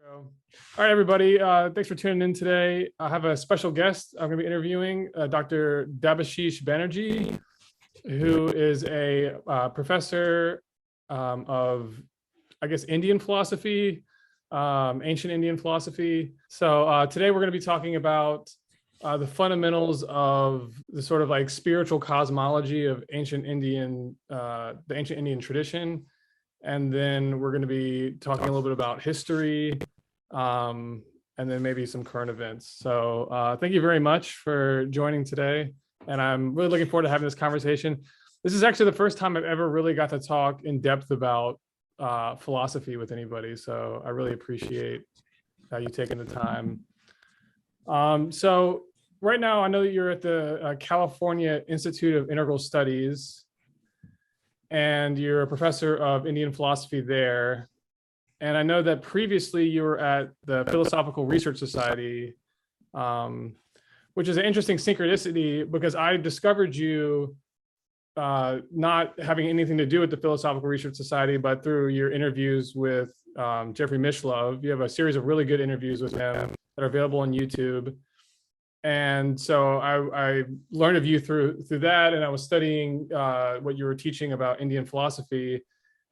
All right, everybody. Thanks for tuning in today. I have a special guest. I'm going to be interviewing Dr. Debashish Banerji, who is a professor of, I guess, Indian philosophy, ancient Indian philosophy. So today we're going to be talking about the fundamentals of the sort of like spiritual cosmology of ancient Indian, the ancient Indian tradition. And then we're going to be talking a little bit about history, and then maybe some current events. So thank you very much for joining today. And I'm really looking forward to having this conversation. This is actually the first time I've ever really got to talk in depth about philosophy with anybody. So I really appreciate you taking the time. So right now, I know that you're at the California Institute of Integral Studies, and you're a professor of Indian philosophy there. And I know that previously you were at the Philosophical Research Society, which is an interesting synchronicity because I discovered you not having anything to do with the Philosophical Research Society, but through your interviews with Jeffrey Mishlove. You have a series of really good interviews with him that are available on YouTube. And so I learned of you through that, and I was studying what you were teaching about Indian philosophy.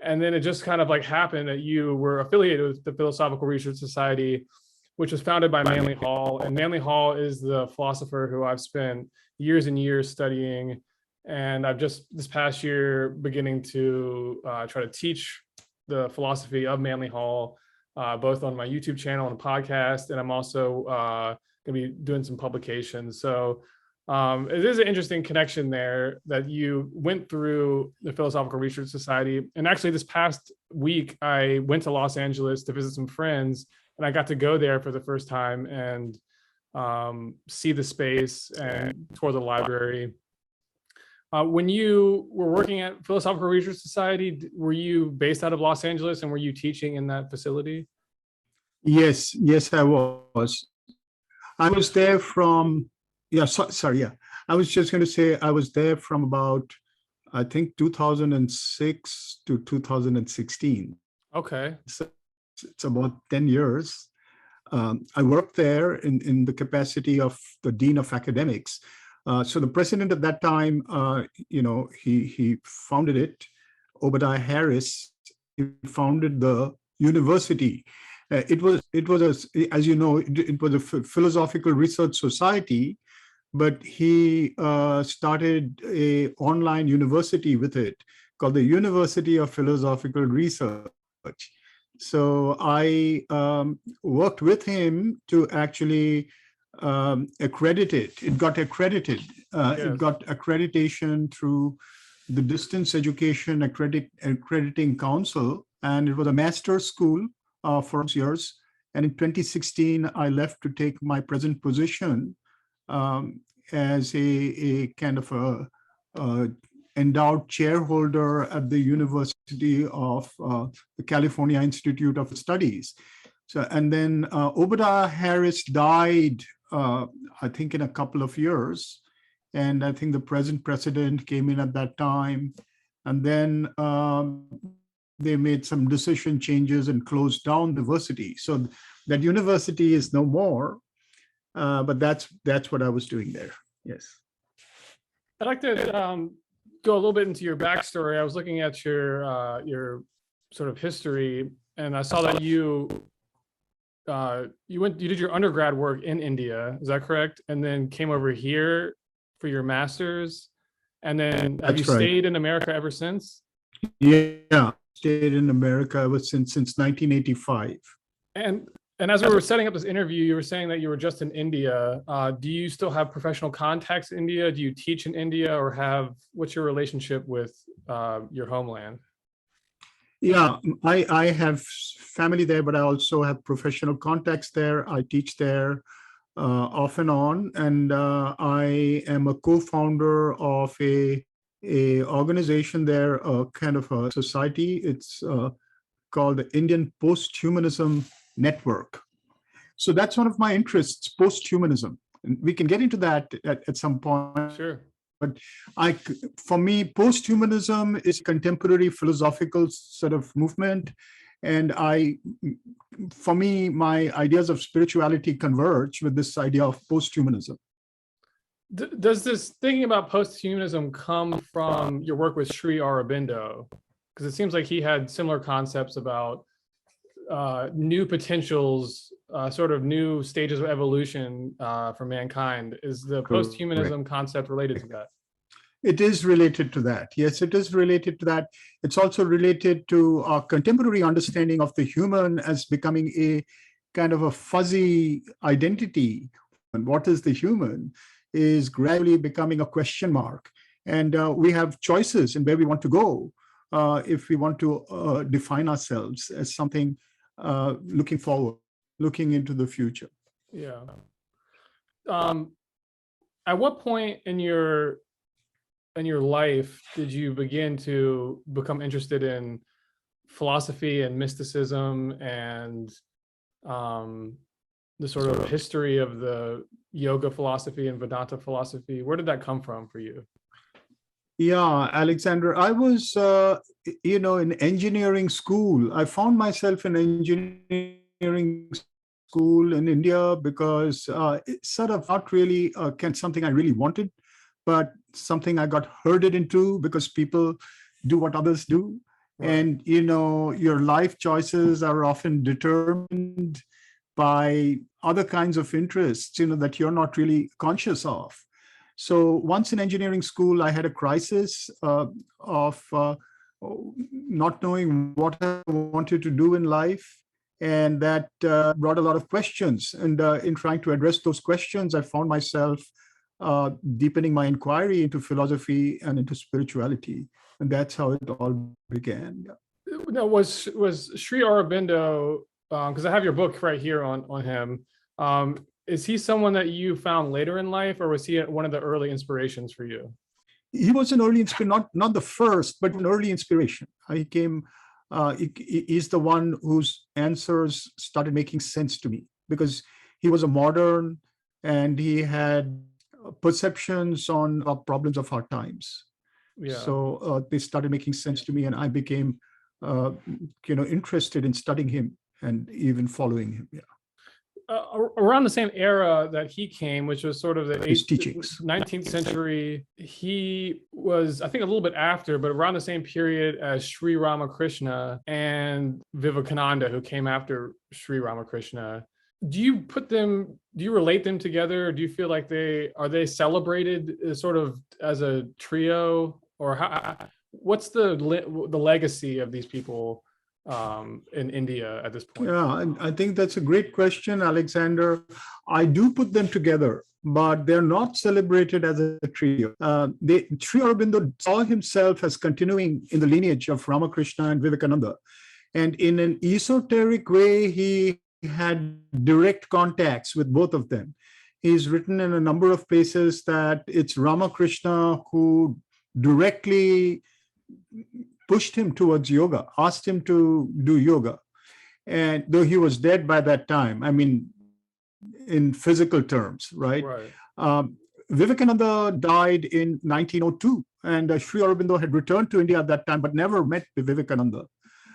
And then it just kind of like happened that you were affiliated with the Philosophical Research Society, which was founded by Manly Hall. And Manly Hall is the philosopher who I've spent years and years studying. And I've just this past year beginning to try to teach the philosophy of Manly Hall, both on my YouTube channel and podcast. And I'm also going to be doing some publications. So it is an interesting connection there that you went through the Philosophical Research Society. And actually this past week, I went to Los Angeles to visit some friends, and I got to go there for the first time and see the space and tour the library. When you were working at Philosophical Research Society, were you based out of Los Angeles, and were you teaching in that facility? Yes, I was. I was there from, I was just going to say I was there from about, I think, 2006 to 2016. Okay. So it's about 10 years. I worked there in the capacity of the Dean of Academics. So the president at that time, he founded it, Obadiah Harris. He founded the university. It was as you know, it was a philosophical research society, but he started a online university with it called the University of Philosophical Research. So I worked with him to actually accredit it. It got accredited. Yes. It got accreditation through the Distance Education Accrediting Council, and it was a master's school for years. And in 2016, I left to take my present position as a kind of a endowed chairholder at the University of the California Institute of Studies. So, and then Obadiah Harris died, I think, in a couple of years. And I think the present president came in at that time. And then they made some decision changes and closed down the university. So that university is no more, but that's what I was doing there. Yes. I'd like to go a little bit into your backstory. I was looking at your sort of history, and I saw that you did your undergrad work in India. Is that correct? And then came over here for your master's, and then have you stayed in America ever since? Yeah. Stayed in America since 1985. And as we were setting up this interview, you were saying that you were just in India. Do you still have professional contacts in India? Do you teach in India, or what's your relationship with your homeland? Yeah, I have family there, but I also have professional contacts there. I teach there off and on, and I am a co-founder of a organization there, kind of a society. It's called the Indian Posthumanism Network. So that's one of my interests, posthumanism. And we can get into that at some point. Sure. But for me, posthumanism is contemporary philosophical sort of movement. And for me, my ideas of spirituality converge with this idea of post-humanism. Does this thinking about post-humanism come from your work with Sri Aurobindo? Because it seems like he had similar concepts about new potentials, sort of new stages of evolution for mankind. Is the post-humanism concept related to that? It is related to that. Yes, it is related to that. It's also related to our contemporary understanding of the human as becoming a kind of a fuzzy identity. And what is the human is gradually becoming a question mark. And we have choices in where we want to go if we want to define ourselves as something looking forward, looking into the future. Yeah. At what point in your life did you begin to become interested in philosophy and mysticism and the sort of history of the yoga philosophy and Vedanta philosophy? Where did that come from for you? Yeah, Alexander, I was, in engineering school. I found myself in engineering school in India because it's sort of not really something I really wanted, but something I got herded into because people do what others do. Right. And, your life choices are often determined by other kinds of interests, that you're not really conscious of. So once in engineering school, I had a crisis of not knowing what I wanted to do in life. And that brought a lot of questions. And in trying to address those questions, I found myself deepening my inquiry into philosophy and into spirituality. And that's how it all began. Yeah. Now, was Sri Aurobindo, because I have your book right here on him, is he someone that you found later in life, or was he one of the early inspirations for you? He was an early inspiration, not the first, but an early inspiration. He came, he's the one whose answers started making sense to me because he was a modern and he had perceptions on problems of our times. Yeah. So they started making sense to me, and I became, interested in studying him and even following him. Yeah. Around the same era that he came, which was sort of the 19th century, he was, I think, a little bit after, but around the same period as Sri Ramakrishna and Vivekananda, who came after Sri Ramakrishna. Do you relate them together? Do you feel like are they celebrated sort of as a trio, or what's the legacy of these people in India at this point? Yeah, I think that's a great question, Alexander. I do put them together, but they're not celebrated as a trio. Sri Aurobindo saw himself as continuing in the lineage of Ramakrishna and Vivekananda. And in an esoteric way, he had direct contacts with both of them. He's written in a number of places that it's Ramakrishna who directly pushed him towards yoga, asked him to do yoga. And though he was dead by that time, I mean, in physical terms, right? Vivekananda died in 1902, and Sri Aurobindo had returned to India at that time, but never met Vivekananda.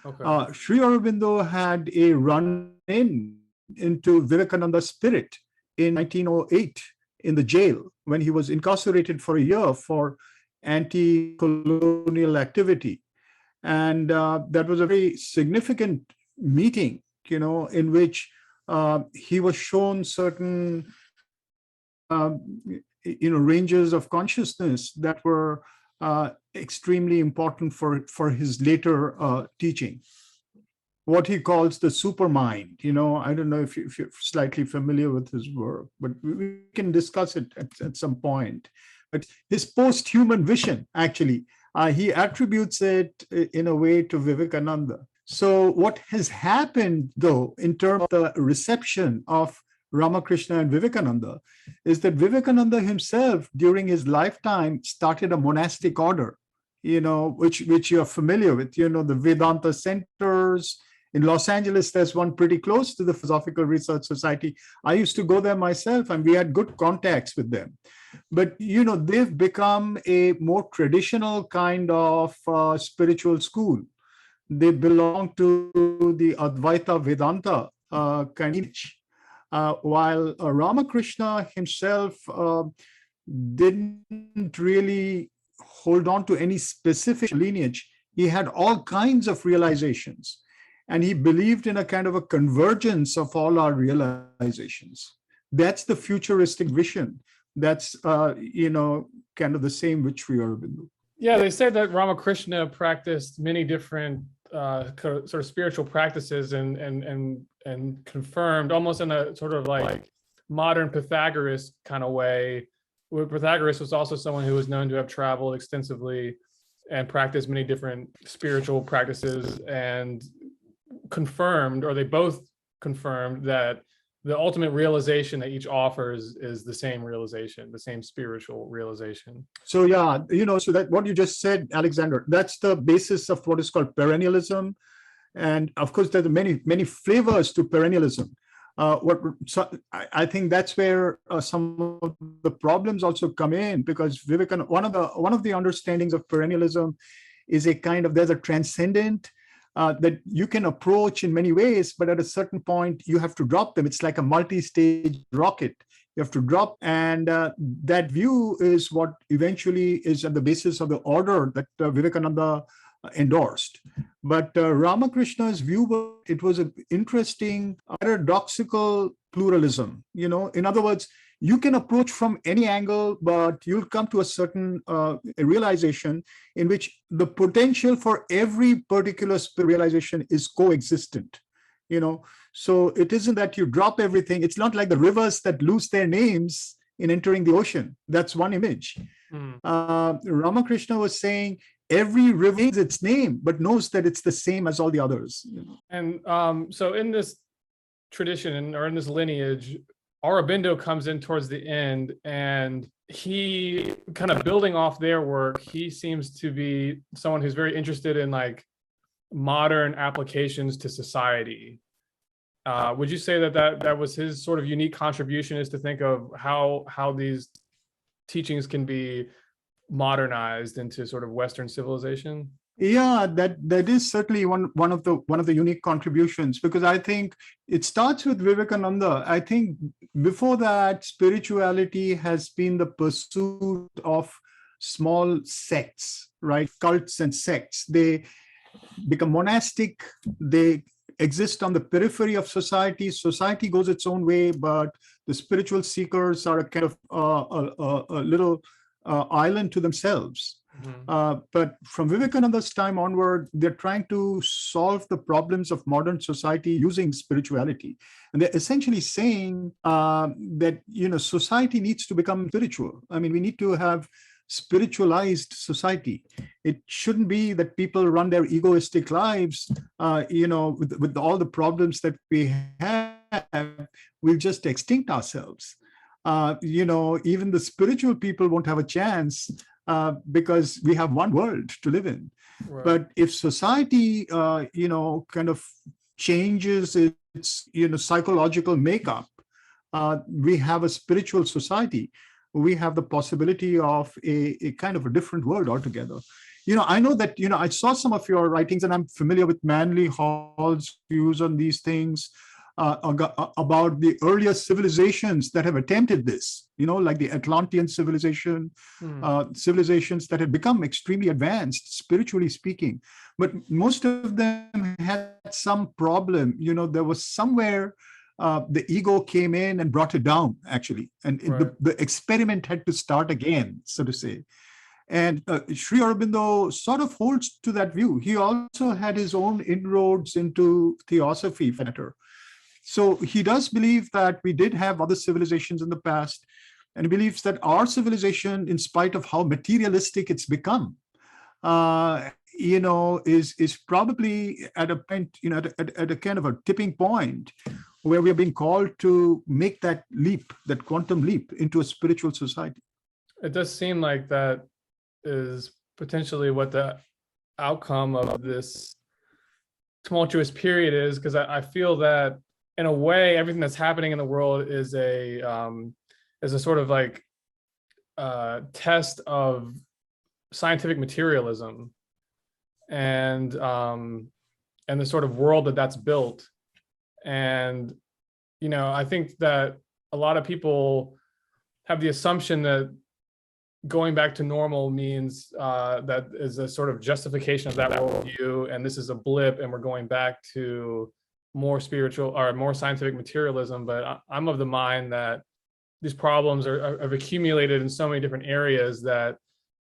Okay. Sri Aurobindo had a run-in into Vivekananda's spirit in 1908 in the jail when he was incarcerated for a year for anti-colonial activity. And that was a very significant meeting, in which he was shown certain, ranges of consciousness that were extremely important for his later teaching. What he calls the supermind. I don't know if you're slightly familiar with his work, but we can discuss it at some point. But his post-human vision, actually, he attributes it in a way to Vivekananda. So what has happened, though, in terms of the reception of Ramakrishna and Vivekananda, is that Vivekananda himself, during his lifetime, started a monastic order, which you're familiar with, the Vedanta centers. In Los Angeles, there's one pretty close to the Philosophical Research Society. I used to go there myself, and we had good contacts with them. But, they've become a more traditional kind of spiritual school. they belong to the Advaita Vedanta kind of lineage. While Ramakrishna himself didn't really hold on to any specific lineage. He had all kinds of realizations, and he believed in a kind of a convergence of all our realizations. That's the futuristic vision. That's kind of the same with Sri Aurobindo. Yeah, they say that Ramakrishna practiced many different sort of spiritual practices and confirmed almost in a sort of like modern Pythagoras kind of way. Where Pythagoras was also someone who was known to have traveled extensively and practiced many different spiritual practices, and confirmed, or they both confirmed, that the ultimate realization that each offers is the same realization, the same spiritual realization. So yeah, so that what you just said, Alexander, that's the basis of what is called perennialism. And of course, there are many flavors to perennialism. I think that's where some of the problems also come in, because Vivekananda, one of the understandings of perennialism is there's a transcendent that you can approach in many ways, but at a certain point you have to drop them. It's like a multi-stage rocket. You have to drop, and that view is what eventually is at the basis of the order that Vivekananda endorsed. But Ramakrishna's view, it was an interesting paradoxical pluralism. In other words, you can approach from any angle, but you'll come to a certain realization in which the potential for every particular realization is coexistent. So it isn't that you drop everything. It's not like the rivers that lose their names in entering the ocean. That's one image. Ramakrishna was saying every river has its name, but knows that it's the same as all the others. And so in this tradition, or in this lineage, Aurobindo comes in towards the end, and he, kind of building off their work, he seems to be someone who's very interested in like modern applications to society. Would you say that was his sort of unique contribution, is to think of how these teachings can be modernized into sort of Western civilization? Yeah, that is certainly one of the unique contributions, because I think it starts with Vivekananda. I think before that, spirituality has been the pursuit of small sects, right? Cults and sects. They become monastic. They exist on the periphery of society. Society goes its own way, but the spiritual seekers are a kind of a little island to themselves. But from Vivekananda's time onward, they're trying to solve the problems of modern society using spirituality. And they're essentially saying that, society needs to become spiritual. I mean, we need to have spiritualized society. It shouldn't be that people run their egoistic lives, with all the problems that we have, we'll just extinct ourselves. Even the spiritual people won't have a chance because we have one world to live in. Right. But if society, kind of changes its, psychological makeup, we have a spiritual society. We have the possibility of a kind of a different world altogether. I know that, I saw some of your writings, and I'm familiar with Manly Hall's views on these things. About the earlier civilizations that have attempted this, like the Atlantean civilization, civilizations that had become extremely advanced, spiritually speaking. But most of them had some problem. There was somewhere the ego came in and brought it down, actually. And right. the experiment had to start again, so to say. And Sri Aurobindo sort of holds to that view. He also had his own inroads into Theosophy, for that matter. So he does believe that we did have other civilizations in the past, and he believes that our civilization, in spite of how materialistic it's become, is probably at a point, at a kind of a tipping point where we are being called to make that leap, that quantum leap into a spiritual society. It does seem like that is potentially what the outcome of this tumultuous period is, because I feel that in a way, everything that's happening in the world is a sort of like test of scientific materialism, and and the sort of world that that's built. And, you know, I think that a lot of people have the assumption that going back to normal means that is a sort of justification of that worldview, and this is a blip, and we're going back to more spiritual or more scientific materialism. But I'm of the mind that these problems have accumulated in so many different areas that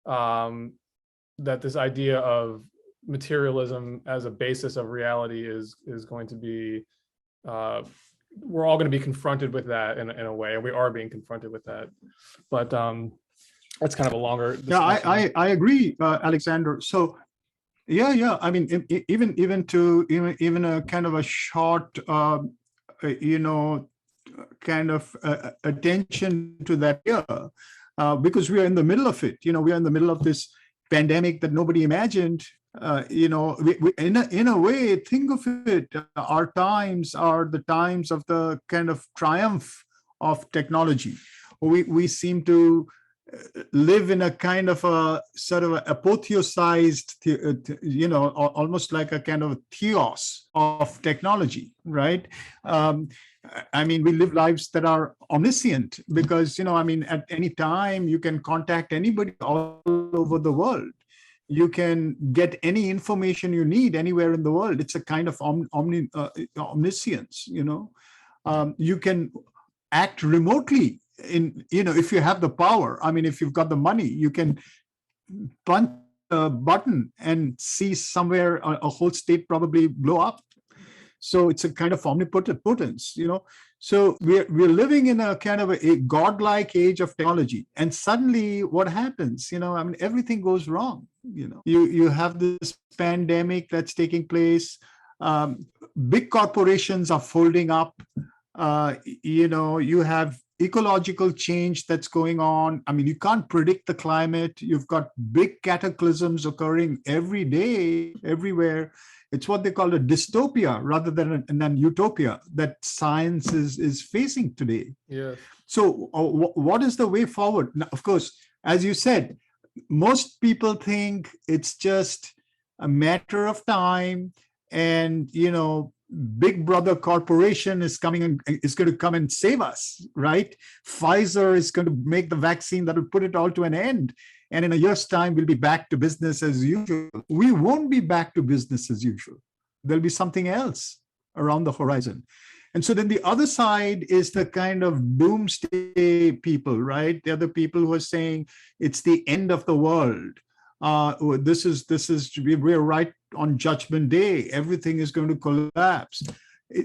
that this idea of materialism as a basis of reality is going to be we're all going to be confronted with that in a way, and we are being confronted with that. But that's kind of a longer discussion. Yeah, I agree, Alexander. So yeah, I mean, even a kind of a short you know, kind of attention to that here, because we are in the middle of it. You know, we are in the middle of this pandemic that nobody imagined. You know, we in a way, think of it, our times are the times of the kind of triumph of technology. We seem to live in a kind of a sort of apotheosized, you know, almost like a kind of theos of technology, right? I mean, we live lives that are omniscient because, you know, I mean, at any time you can contact anybody all over the world. You can get any information you need anywhere in the world. It's a kind of omniscience, you know. You can act remotely in, you know, if you have the power. I mean, if you've got the money, you can punch a button and see somewhere a whole state probably blow up. So it's a kind of omnipotence, you know. So we're living in a kind of a godlike age of technology, and suddenly what happens? You know, I mean, everything goes wrong. You know, you have this pandemic that's taking place. Big corporations are folding up. You know, you have ecological change that's going on. I mean, you can't predict the climate. You've got big cataclysms occurring every day, everywhere. It's what they call a dystopia rather than an utopia that science is facing today. Yeah. So what is the way forward? Now, of course, as you said, most people think it's just a matter of time, and, you know, Big Brother corporation is coming and is going to come and save us, right? Pfizer is going to make the vaccine that will put it all to an end. And in a year's time, we'll be back to business as usual. We won't be back to business as usual. There'll be something else around the horizon. And so then the other side is the kind of doomsday people, right? They're the people who are saying it's the end of the world. We're right on Judgment Day. Everything is going to collapse.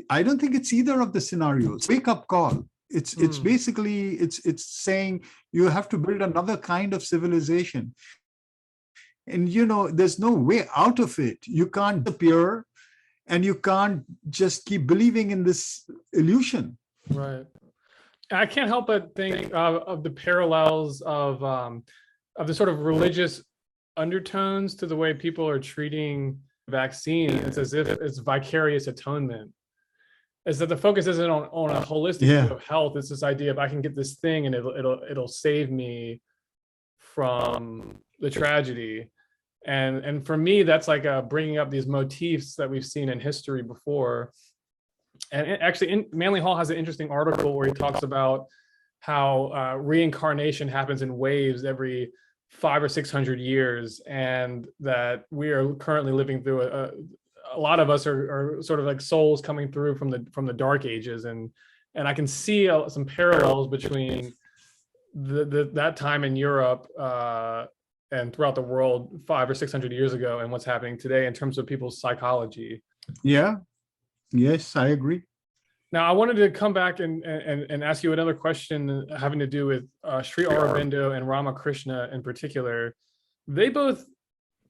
I don't think it's either of the scenarios. Wake up call. It's basically, it's saying you have to build another kind of civilization. And, you know, there's no way out of it. You can't appear, and you can't just keep believing in this illusion. Right. I can't help but think of the parallels of the sort of religious undertones to the way people are treating vaccines. It's as if it's vicarious atonement. Is that the focus isn't on a holistic view of health. It's this idea of I can get this thing and it'll save me from the tragedy. And for me, that's like bringing up these motifs that we've seen in history before. And actually, Manly Hall has an interesting article where he talks about how reincarnation happens in waves every 500 or 600 years, and that we are currently living through a lot of us are sort of like souls coming through from the dark ages, and I can see some parallels between that time in Europe and throughout the world 500 or 600 years ago and what's happening today in terms of people's psychology. Yeah. Yes, I agree. Now, I wanted to come back and ask you another question having to do with Sri Aurobindo and Ramakrishna in particular. They both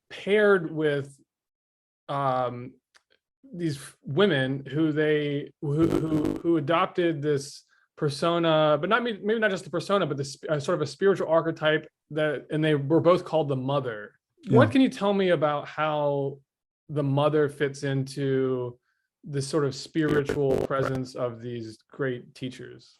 paired with these women who adopted this persona, but maybe not just the persona, but this sort of a spiritual archetype and they were both called the mother. Yeah. What can you tell me about how the mother fits into this sort of spiritual presence of these great teachers?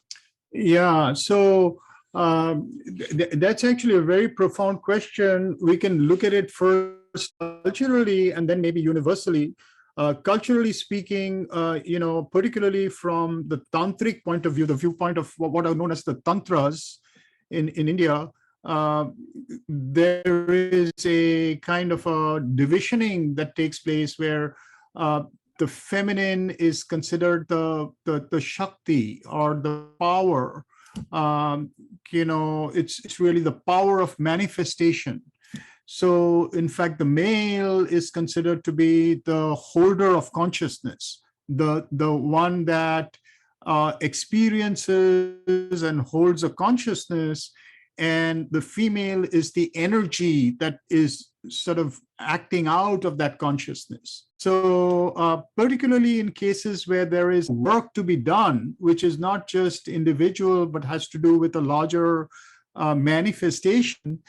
Yeah, so that's actually a very profound question. We can look at it first culturally and then maybe universally. Culturally speaking, particularly from the tantric point of view, the viewpoint of what are known as the tantras in India, there is a kind of a divisioning that takes place where the feminine is considered the Shakti or the power. It's really the power of manifestation. So, in fact, the male is considered to be the holder of consciousness, the one that experiences and holds a consciousness, and the female is the energy that is sort of acting out of that consciousness. So, particularly in cases where there is work to be done, which is not just individual, but has to do with a larger manifestation,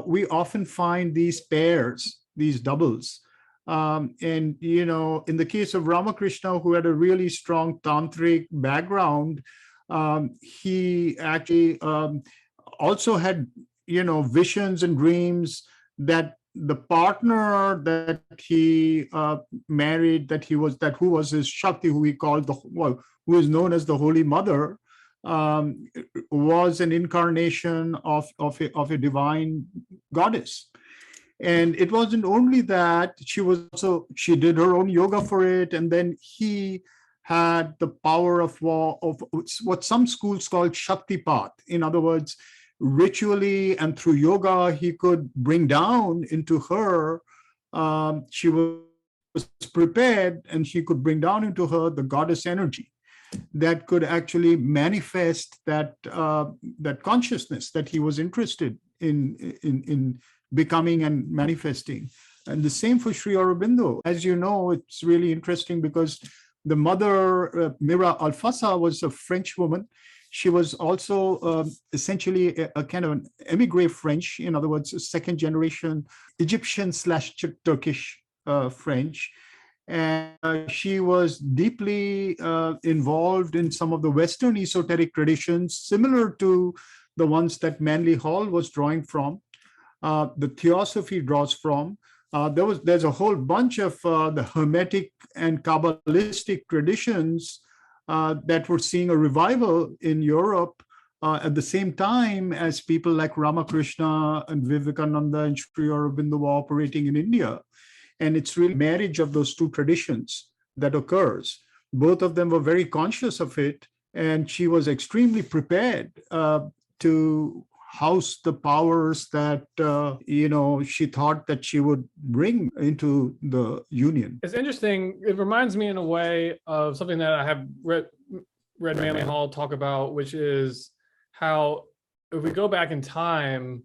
we often find these pairs, these doubles. And, in the case of Ramakrishna, who had a really strong tantric background, he actually also had, visions and dreams that the partner that he married, who was his Shakti, who he called who is known as the Holy Mother, was an incarnation of a divine goddess. And it wasn't only that, she did her own yoga for it, and then he had the power of what some schools call Shaktipat. In other words, ritually and through yoga, he could bring down into her, she was prepared, and she could bring down into her the goddess energy that could actually manifest that consciousness that he was interested in becoming and manifesting. And the same for Sri Aurobindo. As you know, it's really interesting because the mother, Mira Alfassa, was a French woman. She was also essentially a kind of an emigre French, in other words, a second generation Egyptian/Turkish French. And she was deeply involved in some of the Western esoteric traditions, similar to the ones that Manly Hall was drawing from, the Theosophy draws from. There's a whole bunch of the Hermetic and Kabbalistic traditions that were seeing a revival in Europe at the same time as people like Ramakrishna and Vivekananda and Sri Aurobindo were operating in India. And it's really marriage of those two traditions that occurs. Both of them were very conscious of it, and she was extremely prepared to house the powers that she thought that she would bring into the union. It's interesting. It reminds me in a way of something that I have read Manly Hall talk about, which is how if we go back in time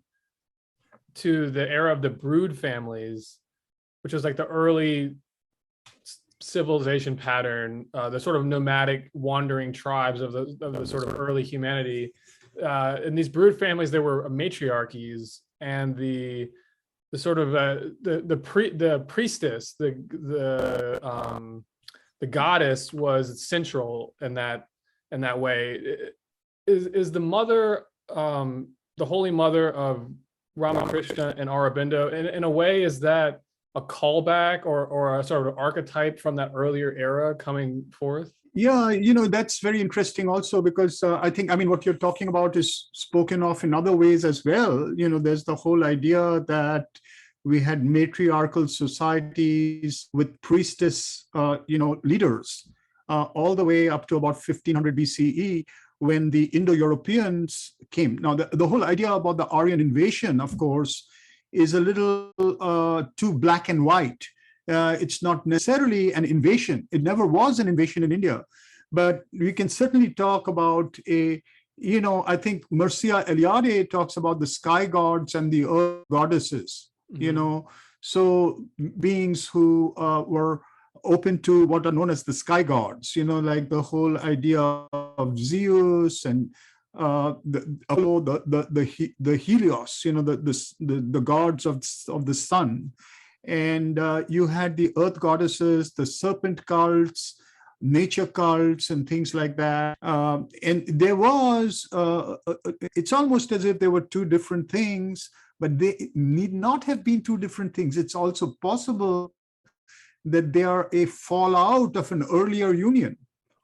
to the era of the brood families, which is like the early civilization pattern, the sort of nomadic wandering tribes of the sort of early humanity. In these brood families, there were matriarchies, and the sort of the priestess, the goddess was central in that way. Is the mother, the Holy Mother of Ramakrishna and Aurobindo, in a way, is that a callback or a sort of archetype from that earlier era coming forth? Yeah, that's very interesting also, because I think, what you're talking about is spoken of in other ways as well. There's the whole idea that we had matriarchal societies with priestess, leaders, all the way up to about 1500 BCE, when the Indo-Europeans came. Now, the whole idea about the Aryan invasion, of course, is a little too black and white. It's not necessarily an invasion. It never was an invasion in India. But we can certainly talk about I think Mircea Eliade talks about the sky gods and the earth goddesses, so beings who were open to what are known as the sky gods, like the whole idea of Zeus and the Helios, the gods of the sun. And you had the earth goddesses, the serpent cults, nature cults, and things like that. And there was, it's almost as if there were two different things, but they need not have been two different things. It's also possible that they are a fallout of an earlier union.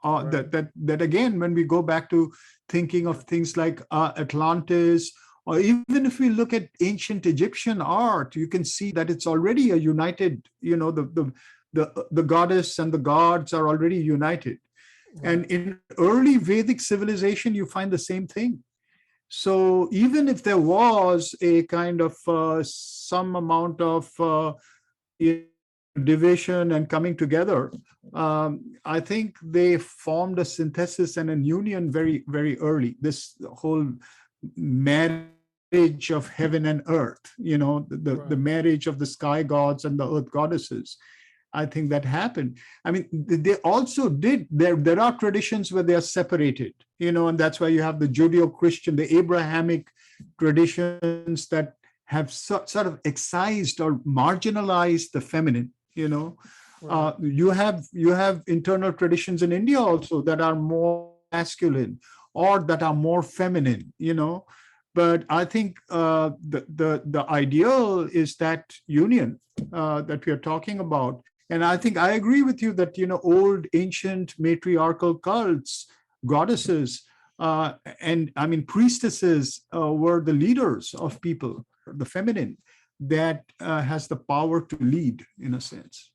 Right. That again, when we go back to thinking of things like Atlantis, or even if we look at ancient Egyptian art, you can see that it's already a united, the goddess and the gods are already united. Right. And in early Vedic civilization, you find the same thing. So even if there was a kind of some amount of division and coming together, I think they formed a synthesis and a union very, very early. This whole marriage of heaven and earth, the marriage of the sky gods and the earth goddesses. I think that happened. I mean, they also did, there are traditions where they are separated, and that's why you have the Judeo-Christian, the Abrahamic traditions that have sort of excised or marginalized the feminine, Right. you have internal traditions in India also that are more masculine or that are more feminine, but I think the ideal is that union that we are talking about. And I think I agree with you that, old ancient matriarchal cults, goddesses, and I mean, priestesses were the leaders of people, the feminine that has the power to lead in a sense.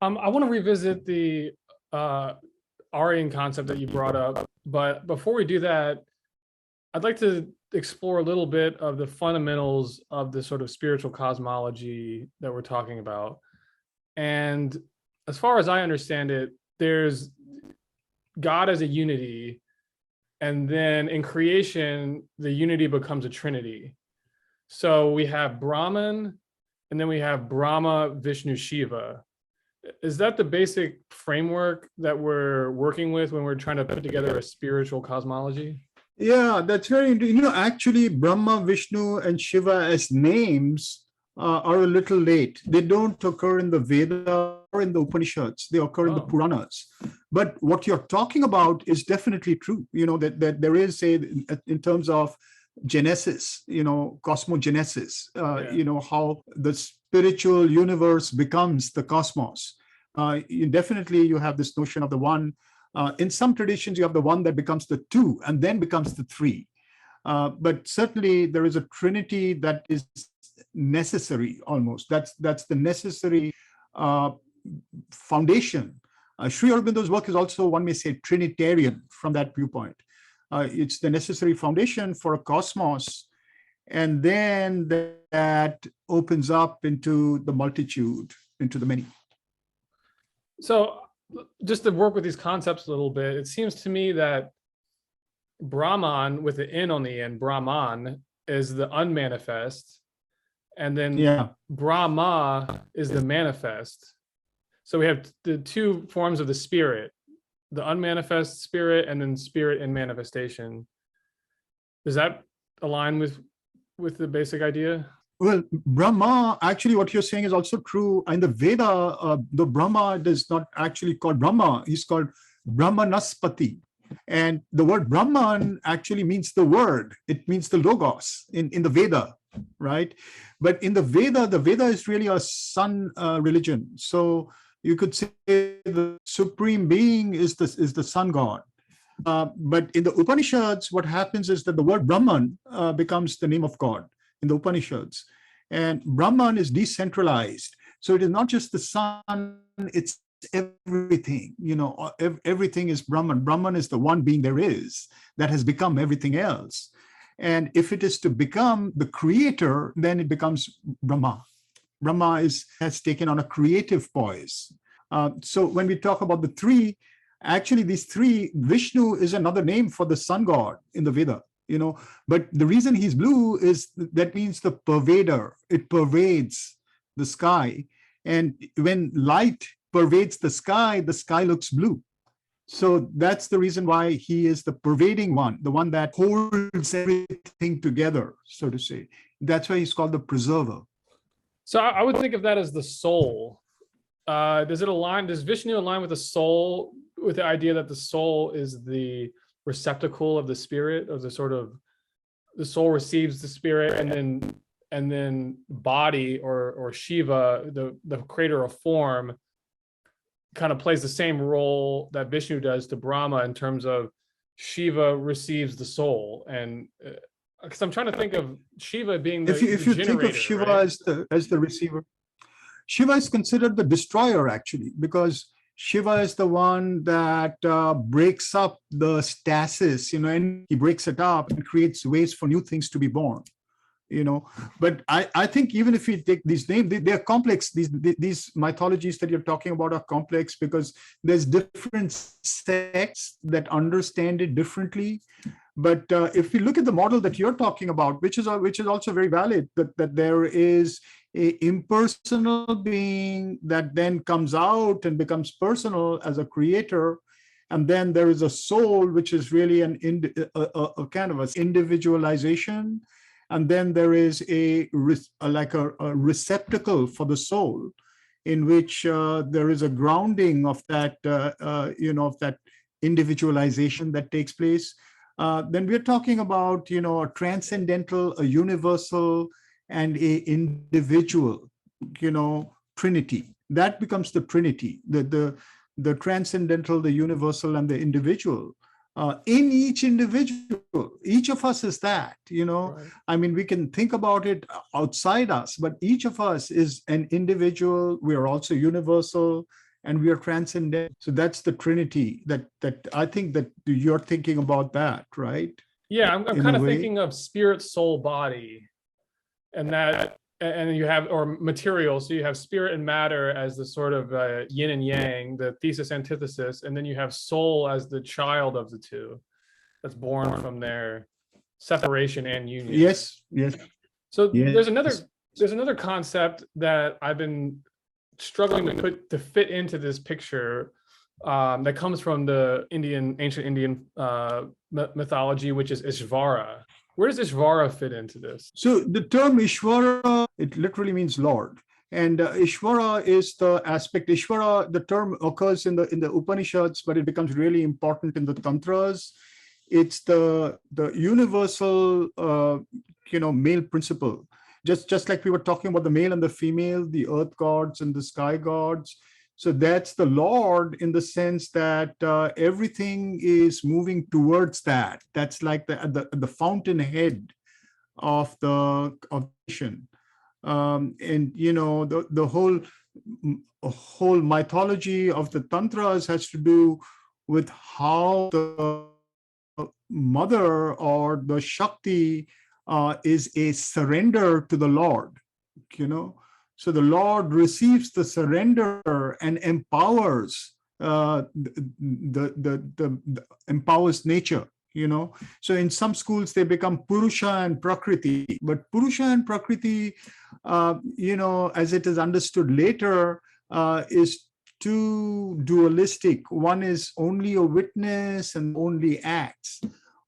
I want to revisit the Aryan concept that you brought up, but before we do that, I'd like to explore a little bit of the fundamentals of the sort of spiritual cosmology that we're talking about. And as far as I understand it, there's God as a unity, and then in creation, the unity becomes a trinity. So we have Brahman, and then we have Brahma, Vishnu, Shiva. Is that the basic framework that we're working with when we're trying to put together a spiritual cosmology? Yeah, that's very interesting. Actually, Brahma, Vishnu, and Shiva as names are a little late. They don't occur in the Vedas or in the Upanishads. They occur in the Puranas. But what you're talking about is definitely true. That there is in terms of genesis, cosmogenesis, how the spiritual universe becomes the cosmos. Definitely, you have this notion of the one. In some traditions, you have the one that becomes the two and then becomes the three. But certainly, there is a trinity that is necessary almost. That's the necessary foundation. Sri Aurobindo's work is also, one may say, Trinitarian from that viewpoint. It's the necessary foundation for a cosmos, and then that opens up into the multitude, into the many. So just to work with these concepts a little bit, it seems to me that Brahman, with the N on the end, Brahman, is the unmanifest, and then Brahma is the manifest. So we have the two forms of the spirit, the unmanifest spirit and then spirit in manifestation. Does that align with the basic idea? Well, Brahma, actually what you're saying is also true. In the Veda, the Brahma is not actually called Brahma. He's called Brahmanaspati. And the word Brahman actually means the word. It means the logos in the Veda, right? But in the Veda is really a sun religion. So you could say the supreme being is the sun god. But in the Upanishads, what happens is that the word Brahman becomes the name of God in the Upanishads. And Brahman is decentralized. So it is not just the sun, it's everything. Everything is Brahman. Brahman is the one being there is that has become everything else. And if it is to become the creator, then it becomes Brahma. Brahma has taken on a creative poise. So when we talk about the three, actually these three, Vishnu is another name for the sun god in the Veda. But the reason he's blue is that means the pervader. It pervades the sky. And when light pervades the sky looks blue. So that's the reason why he is the pervading one, the one that holds everything together, so to say. That's why he's called the preserver. So I would think of that as the soul. Does Vishnu align with the soul, with the idea that the soul is the receptacle of the spirit, of the soul receives the spirit and then and then body or Shiva, the creator of form, kind of plays the same role that Vishnu does to Brahma in terms of Shiva receives the soul. And because I'm trying to think of Shiva being the If you think of generator, Shiva right? as the receiver, Shiva is considered the destroyer actually, because Shiva is the one that breaks up the stasis, and he breaks it up and creates ways for new things to be born. But I think even if we take these names, they're complex. These mythologies that you're talking about are complex because there's different sects that understand it differently. But if we look at the model that you're talking about, which is also very valid, that there is a impersonal being that then comes out and becomes personal as a creator, and then there is a soul, which is really a kind of an individualization. And then there is a receptacle for the soul, in which there is a grounding of that, of that individualization that takes place. Then we're talking about, a transcendental, a universal, and a individual, trinity. That becomes the trinity, the transcendental, the universal, and the individual. In each individual, each of us is that, Right. I mean, we can think about it outside us, but each of us is an individual. We are also universal, and we are transcendent. So that's the trinity that I think that you're thinking about that, right? Yeah, I'm In kind a of way. thinking of spirit, soul, body, and that, and you have, or material. So you have spirit and matter as the sort of yin and yang, the thesis, antithesis, and then you have soul as the child of the two, that's born from their separation and union. Yes, yes, So yes. there's another concept that I've been struggling to fit into this picture, that comes from the ancient Indian mythology, which is Ishvara. Where does Ishvara fit into this? So the term Ishvara, it literally means Lord. And Ishvara is the aspect. Ishvara, the term occurs in the Upanishads, but it becomes really important in the Tantras. It's the universal, male principle. Just like we were talking about the male and the female, the earth gods and the sky gods. So that's the Lord, in the sense that everything is moving towards that. That's like the fountainhead of the nation. And the whole mythology of the tantras has to do with how the mother or the Shakti is a surrender to the Lord. So the Lord receives the surrender and empowers empowers nature. So in some schools they become Purusha and Prakriti, but Purusha and Prakriti, as it is understood later, is too dualistic. One is only a witness and only acts,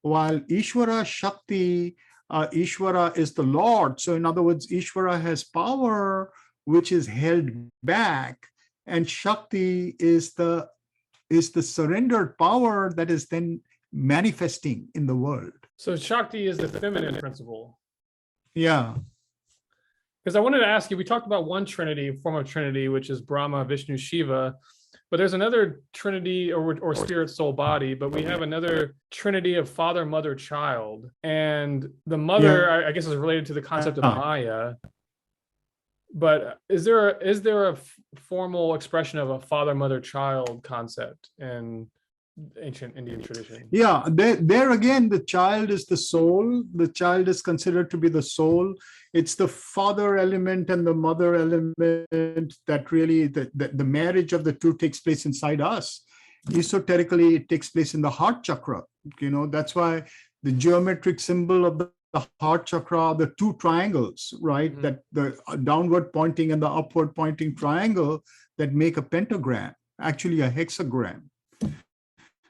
while Ishvara Shakti, Ishvara is the Lord. So in other words, Ishvara has power which is held back, and Shakti is the surrendered power that is then manifesting in the world. So Shakti is the feminine principle. Yeah. Because I wanted to ask you, we talked about one trinity, form of trinity, which is Brahma, Vishnu, Shiva, but there's another trinity, or spirit, soul, body, but we have another trinity of father, mother, child. And the mother, I guess, is related to the concept of Maya. But is there a formal expression of a father, mother, child concept in ancient Indian tradition? Yeah, there again, the child is the soul. The child is considered to be the soul. It's the father element and the mother element that really, the marriage of the two takes place inside us. Esoterically, it takes place in the heart chakra. That's why the geometric symbol of the heart chakra, the two triangles, right? Mm-hmm. That the downward pointing and the upward pointing triangle that make a pentagram, actually a hexagram.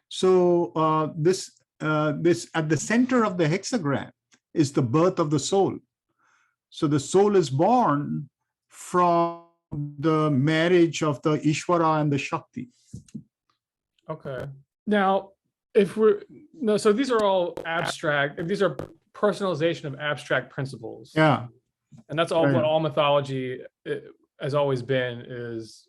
So this at the center of the hexagram is the birth of the soul. So the soul is born from the marriage of the Ishvara and the Shakti. Okay. Now, so these are all abstract. These are personalization of abstract principles. Yeah. And that's all what Right. all mythology has always been, is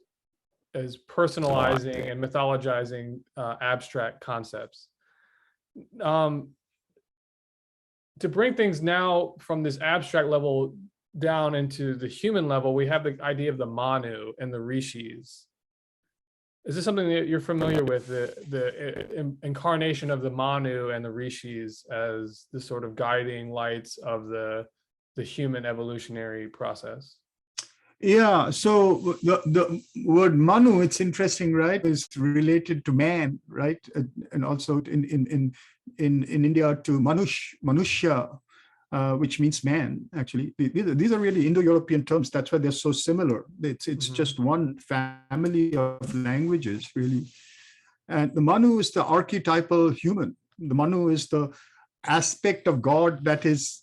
personalizing and mythologizing abstract concepts. To bring things now from this abstract level down into the human level, we have the idea of the Manu and the Rishis. Is this something that you're familiar with, the incarnation of the Manu and the Rishis as the sort of guiding lights of the human evolutionary process? Yeah, so the word Manu, it's interesting, right? Is related to man, right? And also in India to Manushya, which means man. Actually, these are really Indo-European terms. That's why they're so similar. It's just one family of languages, really. And the Manu is the archetypal human. The Manu is the aspect of God that is,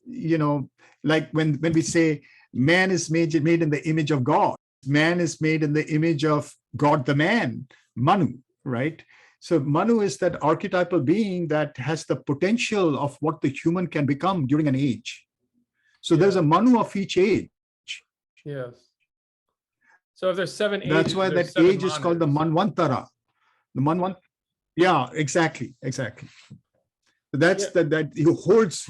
like when we say man is made in the image of God. Man is made in the image of God, the man, Manu, right? So Manu is that archetypal being that has the potential of what the human can become during an age. So there's a Manu of each age. Yes. So if there's 7 ages, that's why that age is called the Manvantara. The Manvantara. Yeah, exactly. That's that he holds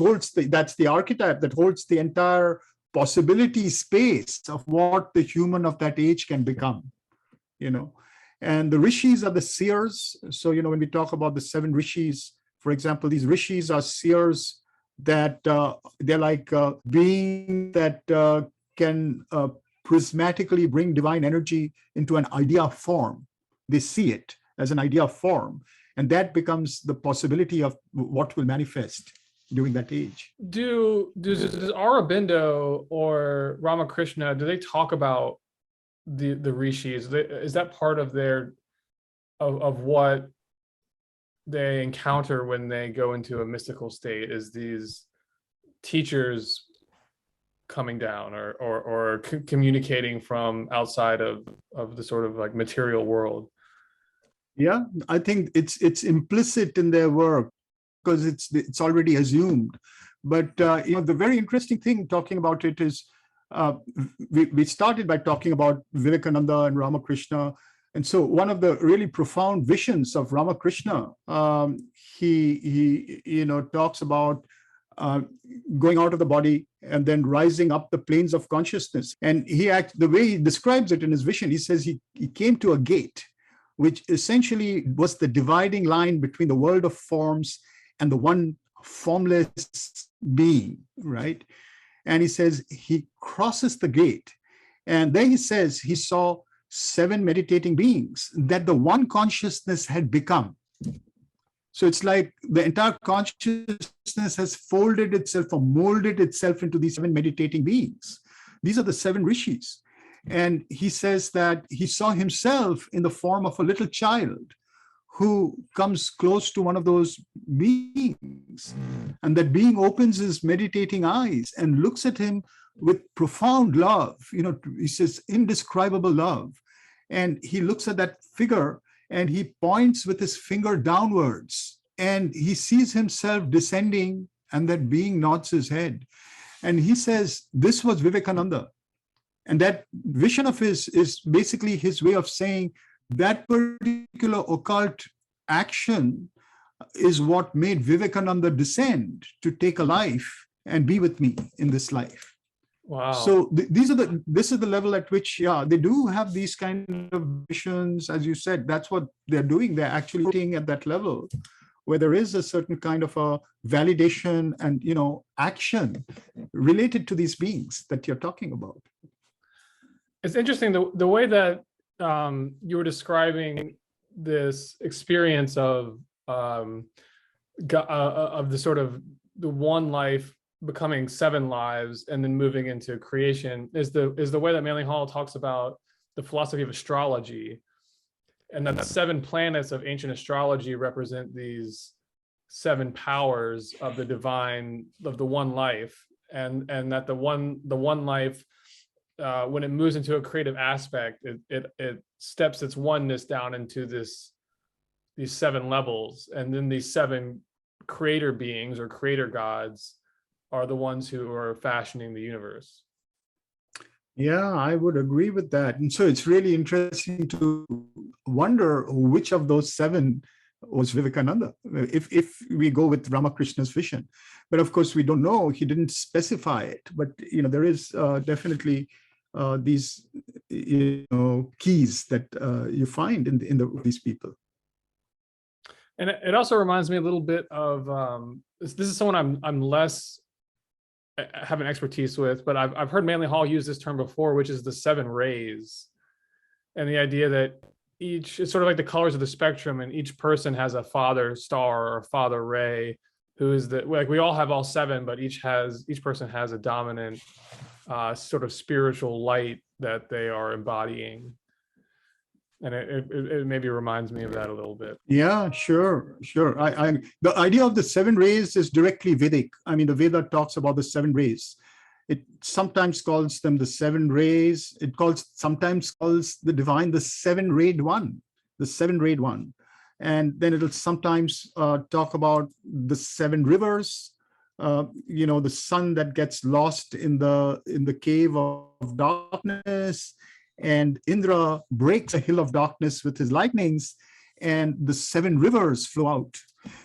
that's the archetype that holds the entire possibility space of what the human of that age can become, and the Rishis are the seers. So, when we talk about the 7 Rishis, for example, these Rishis are seers that they're like beings that can prismatically bring divine energy into an idea form. They see it as an idea form, and that becomes the possibility of what will manifest during that age. Does Aurobindo or Ramakrishna, do they talk about the Rishis? Is that part of their of what they encounter when they go into a mystical state? Is these teachers coming down or communicating from outside of the sort of like material world? Yeah, I think it's implicit in their work because it's already assumed. But the very interesting thing talking about it is we started by talking about Vivekananda and Ramakrishna. And so one of the really profound visions of Ramakrishna, he talks about going out of the body and then rising up the planes of consciousness. And the way he describes it in his vision, he says he came to a gate, which essentially was the dividing line between the world of forms and the one formless being, right? And he says he crosses the gate. And then he says he saw 7 meditating beings that the one consciousness had become. So it's like the entire consciousness has folded itself or molded itself into these 7 meditating beings. These are the 7 Rishis. And he says that he saw himself in the form of a little child who comes close to one of those beings. And that being opens his meditating eyes and looks at him with profound love. He says indescribable love. And he looks at that figure and he points with his finger downwards and he sees himself descending, and that being nods his head. And he says, this was Vivekananda. And that vision of his is basically his way of saying that particular occult action is what made Vivekananda descend to take a life and be with me in this life. Wow. So this is the level at which, they do have these kind of visions, as you said. That's what they're doing. They're actually looking at that level where there is a certain kind of a validation and, action related to these beings that you're talking about. It's interesting the way that you were describing this experience of the sort of the one life becoming 7 lives and then moving into creation is the way that Manly Hall talks about the philosophy of astrology, and that the 7 planets of ancient astrology represent these 7 powers of the divine, of the one life, and that the one life, when it moves into a creative aspect, it steps its oneness down into these 7 levels, and then these 7 creator beings or creator gods are the ones who are fashioning the universe. Yeah, I would agree with that. And so it's really interesting to wonder which of those seven was Vivekananda, if we go with Ramakrishna's vision. But of course, we don't know. He didn't specify it. But there is definitely these keys that you find in these people. And it also reminds me a little bit of this is someone I'm less have an expertise with, but I've heard Manly Hall use this term before, which is the seven rays, and the idea that it's sort of like the colors of the spectrum, and each person has a father star or a father ray, who is like we all have all seven, but each person has a dominant sort of spiritual light that they are embodying. And it maybe reminds me of that a little bit. Yeah, sure. The idea of the seven rays is directly Vedic. I mean, the Veda talks about the seven rays. It sometimes calls them the seven rays. Sometimes calls the divine the seven-rayed one, And then it'll sometimes talk about the seven rivers, the sun that gets lost in the cave of darkness, and Indra breaks a hill of darkness with his lightnings, and the seven rivers flow out.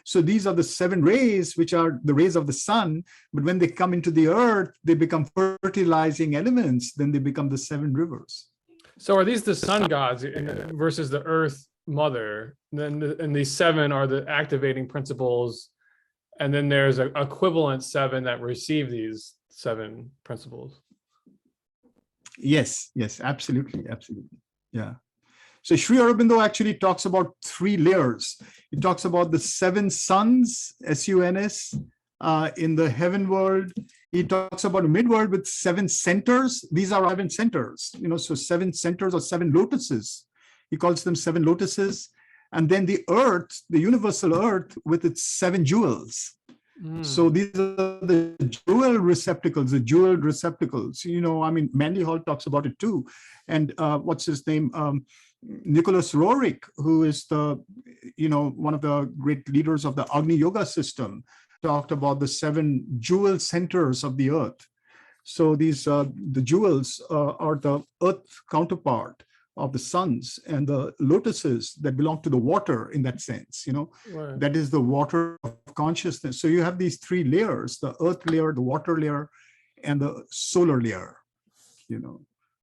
So these are the seven rays, which are the rays of the sun. But when they come into the earth, they become fertilizing elements. Then they become the seven rivers. So are these the sun gods versus the earth mother? And these seven are the activating principles. And then there's an equivalent seven that receive these seven principles. Yes, absolutely. Yeah. So Sri Aurobindo actually talks about three layers. He talks about the seven suns, S-U-N-S, in the heaven world. He talks about a mid-world with seven centers. These are seven centers, so seven centers or seven lotuses. He calls them seven lotuses. And then the earth, the universal earth with its seven jewels. So these are the jeweled receptacles. Manly Hall talks about it too. And what's his name? Nicholas Roerich, who is one of the great leaders of the Agni Yoga system, talked about the seven jewel centers of the earth. So these the jewels are the earth counterpart of the suns, and the lotuses that belong to the water in that sense, Right. That is the water of consciousness. So you have these three layers: the earth layer, the water layer, and the solar layer.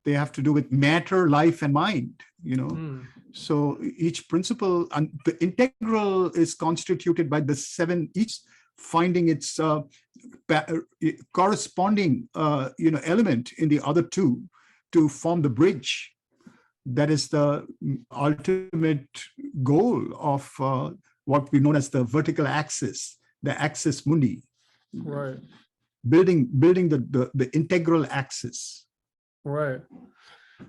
They have to do with matter, life, and mind. So each principle, and the integral is constituted by the seven, each finding its corresponding element in the other two to form the bridge. That is the ultimate goal of what we know as the vertical axis, the axis mundi. Right. Building the integral axis. Right.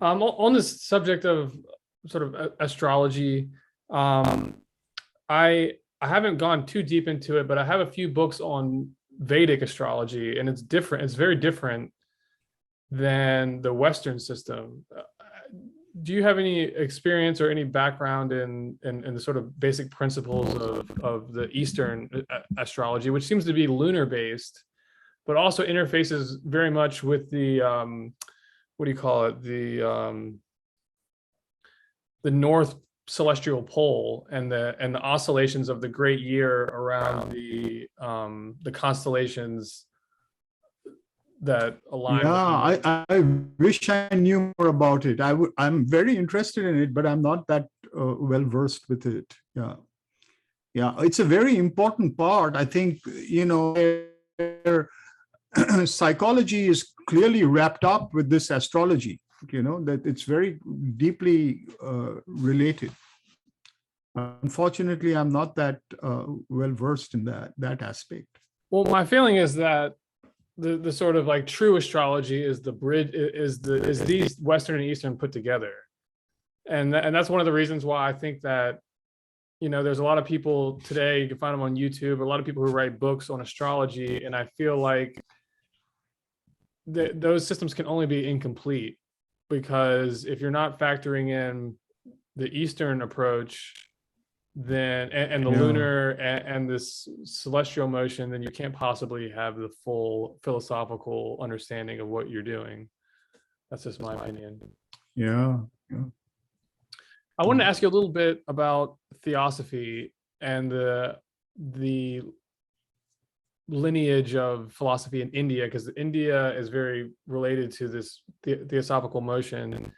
On this subject of sort of astrology, I haven't gone too deep into it, but I have a few books on Vedic astrology, and it's different. It's very different than the Western system. Do you have any experience or any background in the sort of basic principles of the Eastern astrology, which seems to be lunar based, but also interfaces very much with the what do you call it, the North celestial pole and the oscillations of the great year around the constellations that align. Yeah, I wish I knew more about it. I'm very interested in it, but I'm not that well versed with it. Yeah, it's a very important part. I think where psychology is clearly wrapped up with this astrology. That it's very deeply related. Unfortunately, I'm not that well versed in that aspect. Well, my feeling is that the sort of like true astrology is the bridge, is these Western and Eastern put together, and that's one of the reasons why I think that there's a lot of people today, you can find them on YouTube, a lot of people who write books on astrology, and I feel like those systems can only be incomplete because if you're not factoring in the Eastern approach, then and the lunar and this celestial motion, then you can't possibly have the full philosophical understanding of what you're doing. That's just my opinion. Yeah. Yeah. I wanted to ask you a little bit about Theosophy and the lineage of philosophy in India, because India is very related to this theosophical motion,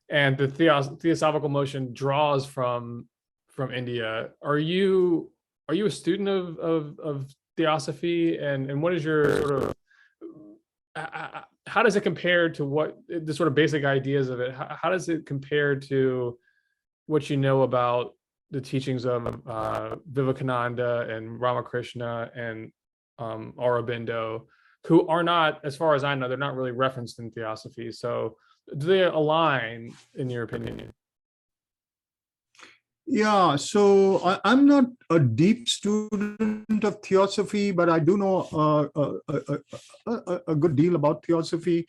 and the theosophical motion draws from India. Are you a student of Theosophy, and what is your sort of how does it compare to what the sort of basic ideas of it? How does it compare to what you know about the teachings of Vivekananda and Ramakrishna and Aurobindo, who are not, as far as I know, they're not really referenced in Theosophy. So do they align, in your opinion? Yeah, so I'm not a deep student of Theosophy, but I do know a good deal about Theosophy.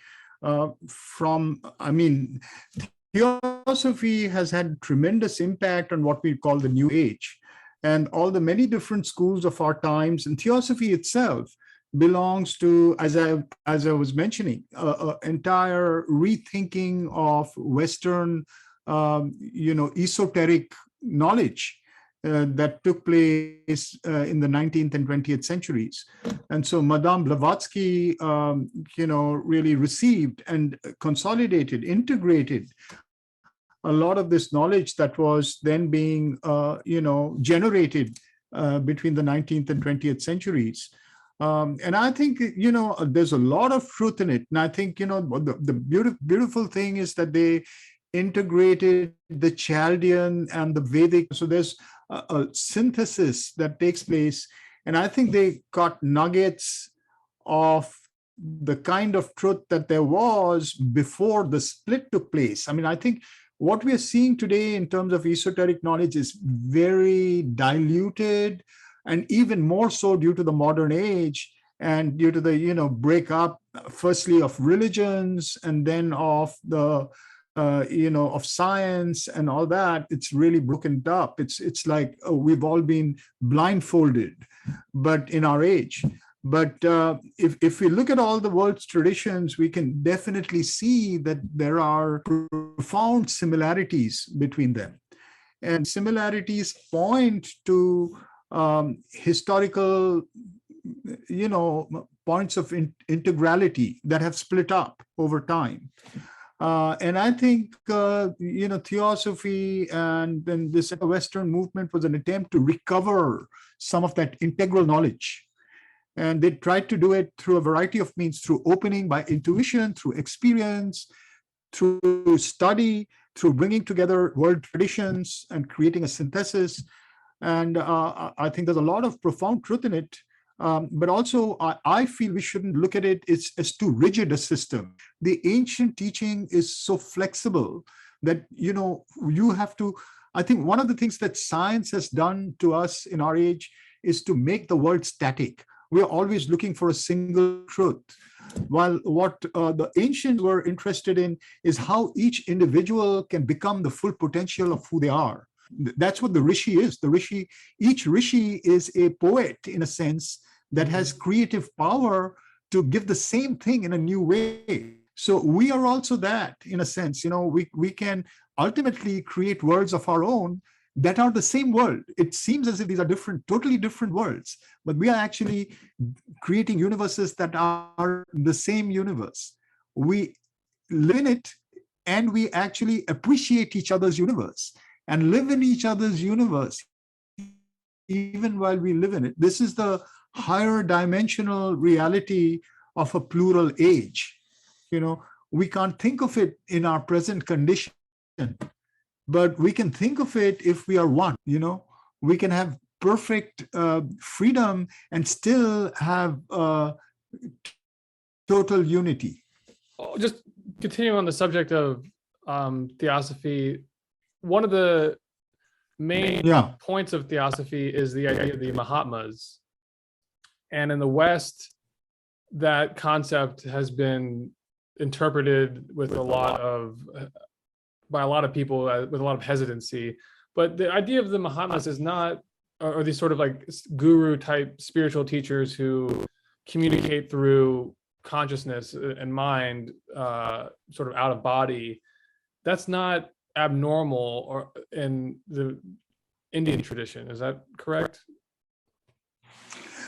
Theosophy has had tremendous impact on what we call the New Age, and all the many different schools of our times. And Theosophy itself belongs to, as I was mentioning, entire rethinking of Western, esoteric knowledge that took place in the 19th and 20th centuries. And so Madame Blavatsky, really received and consolidated, integrated a lot of this knowledge that was then being, generated between the 19th and 20th centuries. And I think, there's a lot of truth in it. And I think, the beautiful thing is that they integrated the Chaldean and the Vedic. So there's a synthesis that takes place. And I think they got nuggets of the kind of truth that there was before the split took place. I mean, I think what we are seeing today in terms of esoteric knowledge is very diluted, and even more so due to the modern age and due to the, breakup, firstly of religions and then of the of science and all that. It's really broken up. It's like we've all been blindfolded, but in our age. But if we look at all the world's traditions, we can definitely see that there are profound similarities between them. And similarities point to historical, points of integrality that have split up over time. And I think, Theosophy and then this Western movement was an attempt to recover some of that integral knowledge. And they tried to do it through a variety of means, through opening by intuition, through experience, through study, through bringing together world traditions and creating a synthesis. And I think there's a lot of profound truth in it. But also, I feel we shouldn't look at it as too rigid a system. The ancient teaching is so flexible that, you have to, I think one of the things that science has done to us in our age is to make the world static. We are always looking for a single truth. While what the ancients were interested in is how each individual can become the full potential of who they are. That's what the Rishi is. Each Rishi is a poet, in a sense, that has creative power to give the same thing in a new way. So we are also that, in a sense. We can ultimately create worlds of our own that are the same world. It seems as if these are totally different worlds, but we are actually creating universes that are the same universe. We live in it, and we actually appreciate each other's universe and live in each other's universe, even while we live in it. This is the higher dimensional reality of a plural age. We can't think of it in our present condition, but we can think of it if we are one. We can have perfect freedom and still have total unity. Just continuing on the subject of Theosophy, one of the main points of Theosophy is the idea of the Mahatmas. And in the West, that concept has been interpreted with by a lot of people with a lot of hesitancy. But the idea of the Mahatmas is not, or these sort of like guru type spiritual teachers who communicate through consciousness and mind sort of out of body, that's not abnormal or in the Indian tradition. Is that correct?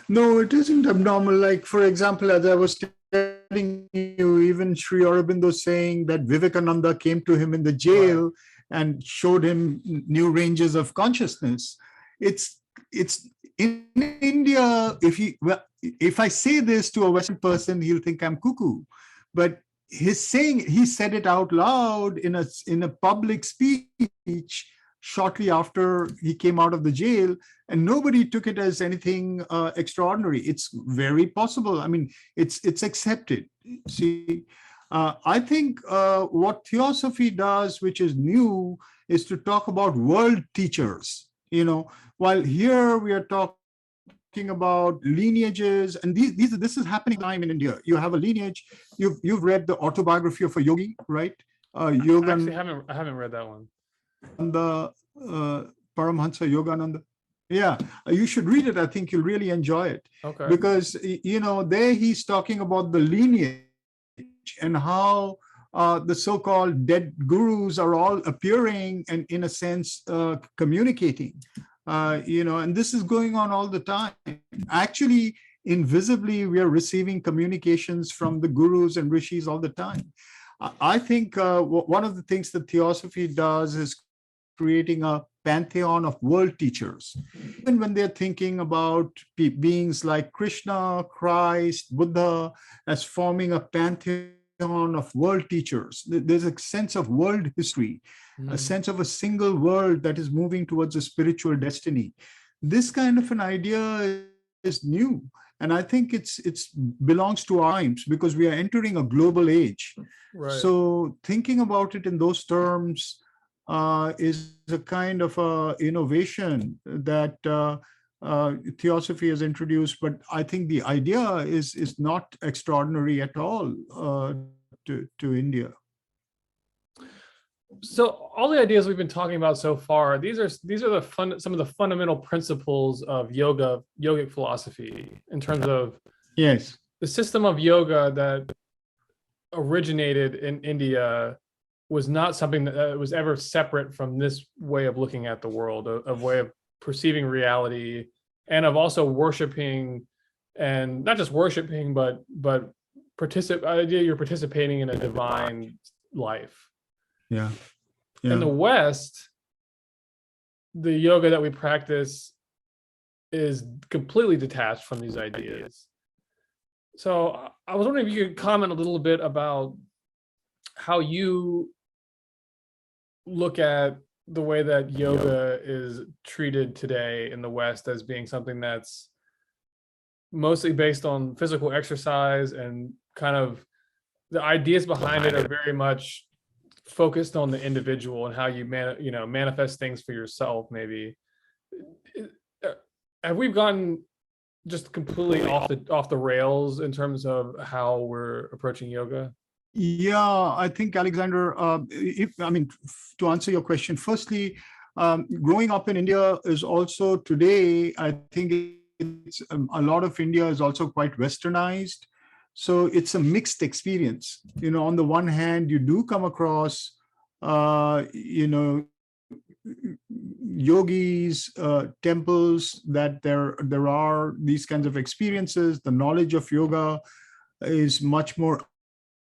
No, it isn't abnormal. Like, for example, as I was telling you, even Sri Aurobindo saying that Vivekananda came to him in the jail and showed him new ranges of consciousness. It's in India, if I say this to a Western person, he'll think I'm cuckoo. But he said it out loud in a public speech shortly after he came out of the jail, and nobody took it as anything extraordinary. It's very possible. I mean, it's accepted. See, I think what Theosophy does, which is new, is to talk about world teachers. While here we are talking about lineages, and this is happening time in India. You have a lineage. You've read the autobiography of a yogi, right? Actually, I haven't read that one. The Paramhansa Yogananda. Yeah, you should read it. I think you'll really enjoy it. Okay. Because there he's talking about the lineage and how the so-called dead gurus are all appearing and, in a sense, communicating. And this is going on all the time. Actually, invisibly, we are receiving communications from the gurus and rishis all the time. I think one of the things that Theosophy does is creating a pantheon of world teachers. Even when they're thinking about beings like Krishna, Christ, Buddha, as forming a pantheon of world teachers, there's a sense of world history, a sense of a single world that is moving towards a spiritual destiny. This kind of an idea is new. And I think it's belongs to our times because we are entering a global age. Right. So thinking about it in those terms is a kind of innovation that Theosophy has introduced. But I think the idea is not extraordinary at all to India. So all the ideas we've been talking about so far, these are some of the fundamental principles of yogic philosophy in terms of Yes, the system of yoga that originated in India was not something that was ever separate from this way of looking at the world, of way of perceiving reality, and of also worshiping, and not just worshiping, but you're participating in a divine life. yeah. In the West, the yoga that we practice is completely detached from these ideas. So I was wondering if you could comment a little bit about how you look at the way that yoga is treated today in the West as being something that's mostly based on physical exercise, and kind of the ideas behind it are very much focused on the individual and how you manifest things for yourself. Maybe have we gone just completely off the rails in terms of how we're approaching yoga? Yeah, I think, Alexander, to answer your question, firstly, growing up in India is also today, I think it's a lot of India is also quite westernized. So it's a mixed experience. On the one hand, you do come across, yogis, temples, that there are these kinds of experiences. The knowledge of yoga is much more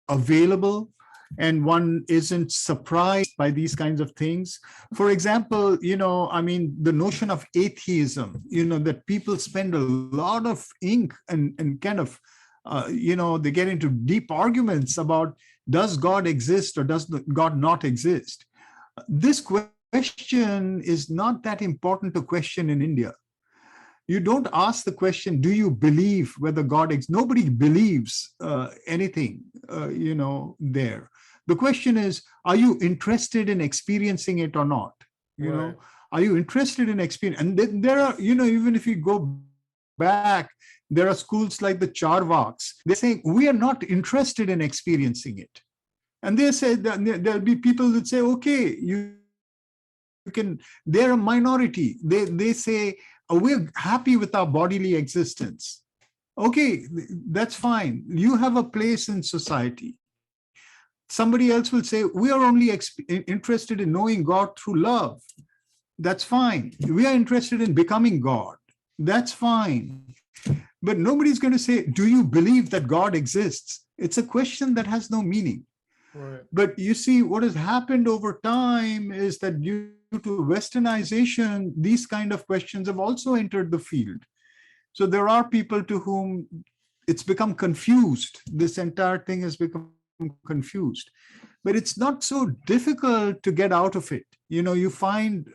available, and one isn't surprised by these kinds of things. For example, the notion of atheism, that people spend a lot of ink and kind of, they get into deep arguments about, does God exist or does God not exist? This question is not that important a question in India. You don't ask the question, do you believe whether God exists? Nobody believes anything, there. The question is, are you interested in experiencing it or not? Right. Are you interested in experience? And then there are, even if you go back, there are schools like the Charvaks. They're saying, we are not interested in experiencing it. And they say that there'll be people that say, okay, you can, they're a minority. They say, we're happy with our bodily existence. Okay, that's fine. You have a place in society. Somebody else will say, we are only interested in knowing God through love. That's fine. We are interested in becoming God. That's fine. But nobody's going to say, do you believe that God exists? It's a question that has no meaning. Right. But you see, what has happened over time is that due to westernization, these kind of questions have also entered the field. So there are people to whom it's become confused. This entire thing has become confused. But it's not so difficult to get out of it. You find,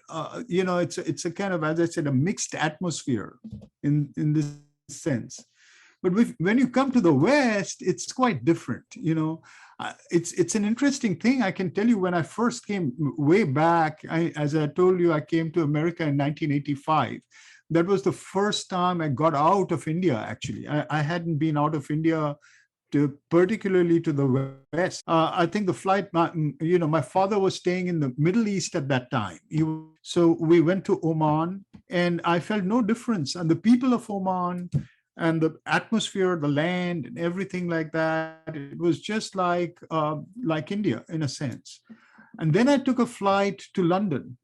it's a kind of, as I said, a mixed atmosphere in this sense. But when you come to the West, it's quite different. It's an interesting thing. I can tell you, when I first came way back, as I told you, I came to America in 1985. That was the first time I got out of India, actually. I hadn't been out of India, particularly to the West. I think the flight, my father was staying in the Middle East at that time. So we went to Oman, and I felt no difference. And the people of Oman and the atmosphere, the land, and everything like that, it was just like India in a sense. And then I took a flight to London,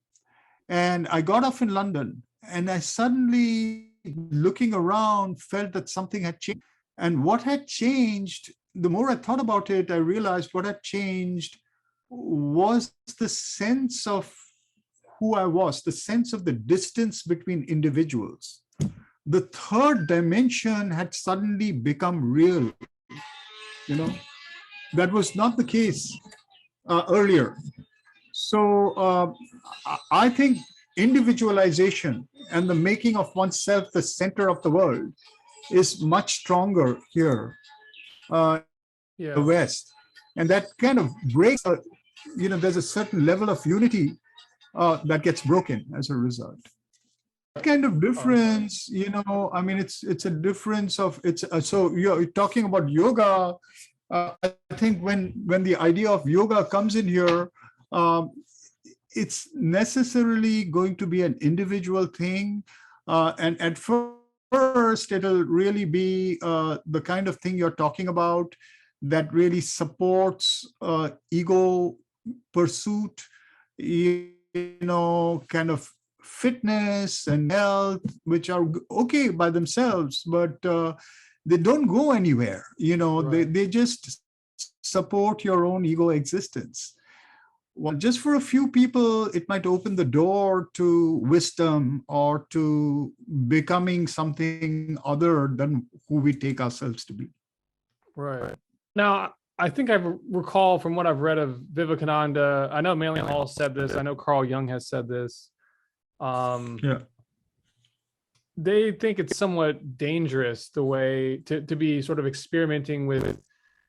and I got off in London, and I suddenly, looking around, felt that something had changed. And what had changed, the more I thought about it, I realized what had changed was the sense of who I was, the sense of the distance between individuals. The third dimension had suddenly become real. That was not the case earlier. So I think individualization and the making of oneself the center of the world is much stronger here in the West. And that kind of breaks, there's a certain level of unity that gets broken as a result. That kind of difference, I mean, it's a difference of, so you're talking about yoga. I think when the idea of yoga comes in here, it's necessarily going to be an individual thing. And at first, it'll really be the kind of thing you're talking about that really supports ego pursuit, kind of fitness and health, which are okay by themselves, but they don't go anywhere. Right. They just support your own ego existence. Well, just for a few people, it might open the door to wisdom or to becoming something other than who we take ourselves to be. Right. Now, I think I recall from what I've read of Vivekananda, I know Manly Hall said this, I know Carl Jung has said this. They think it's somewhat dangerous the way to be sort of experimenting with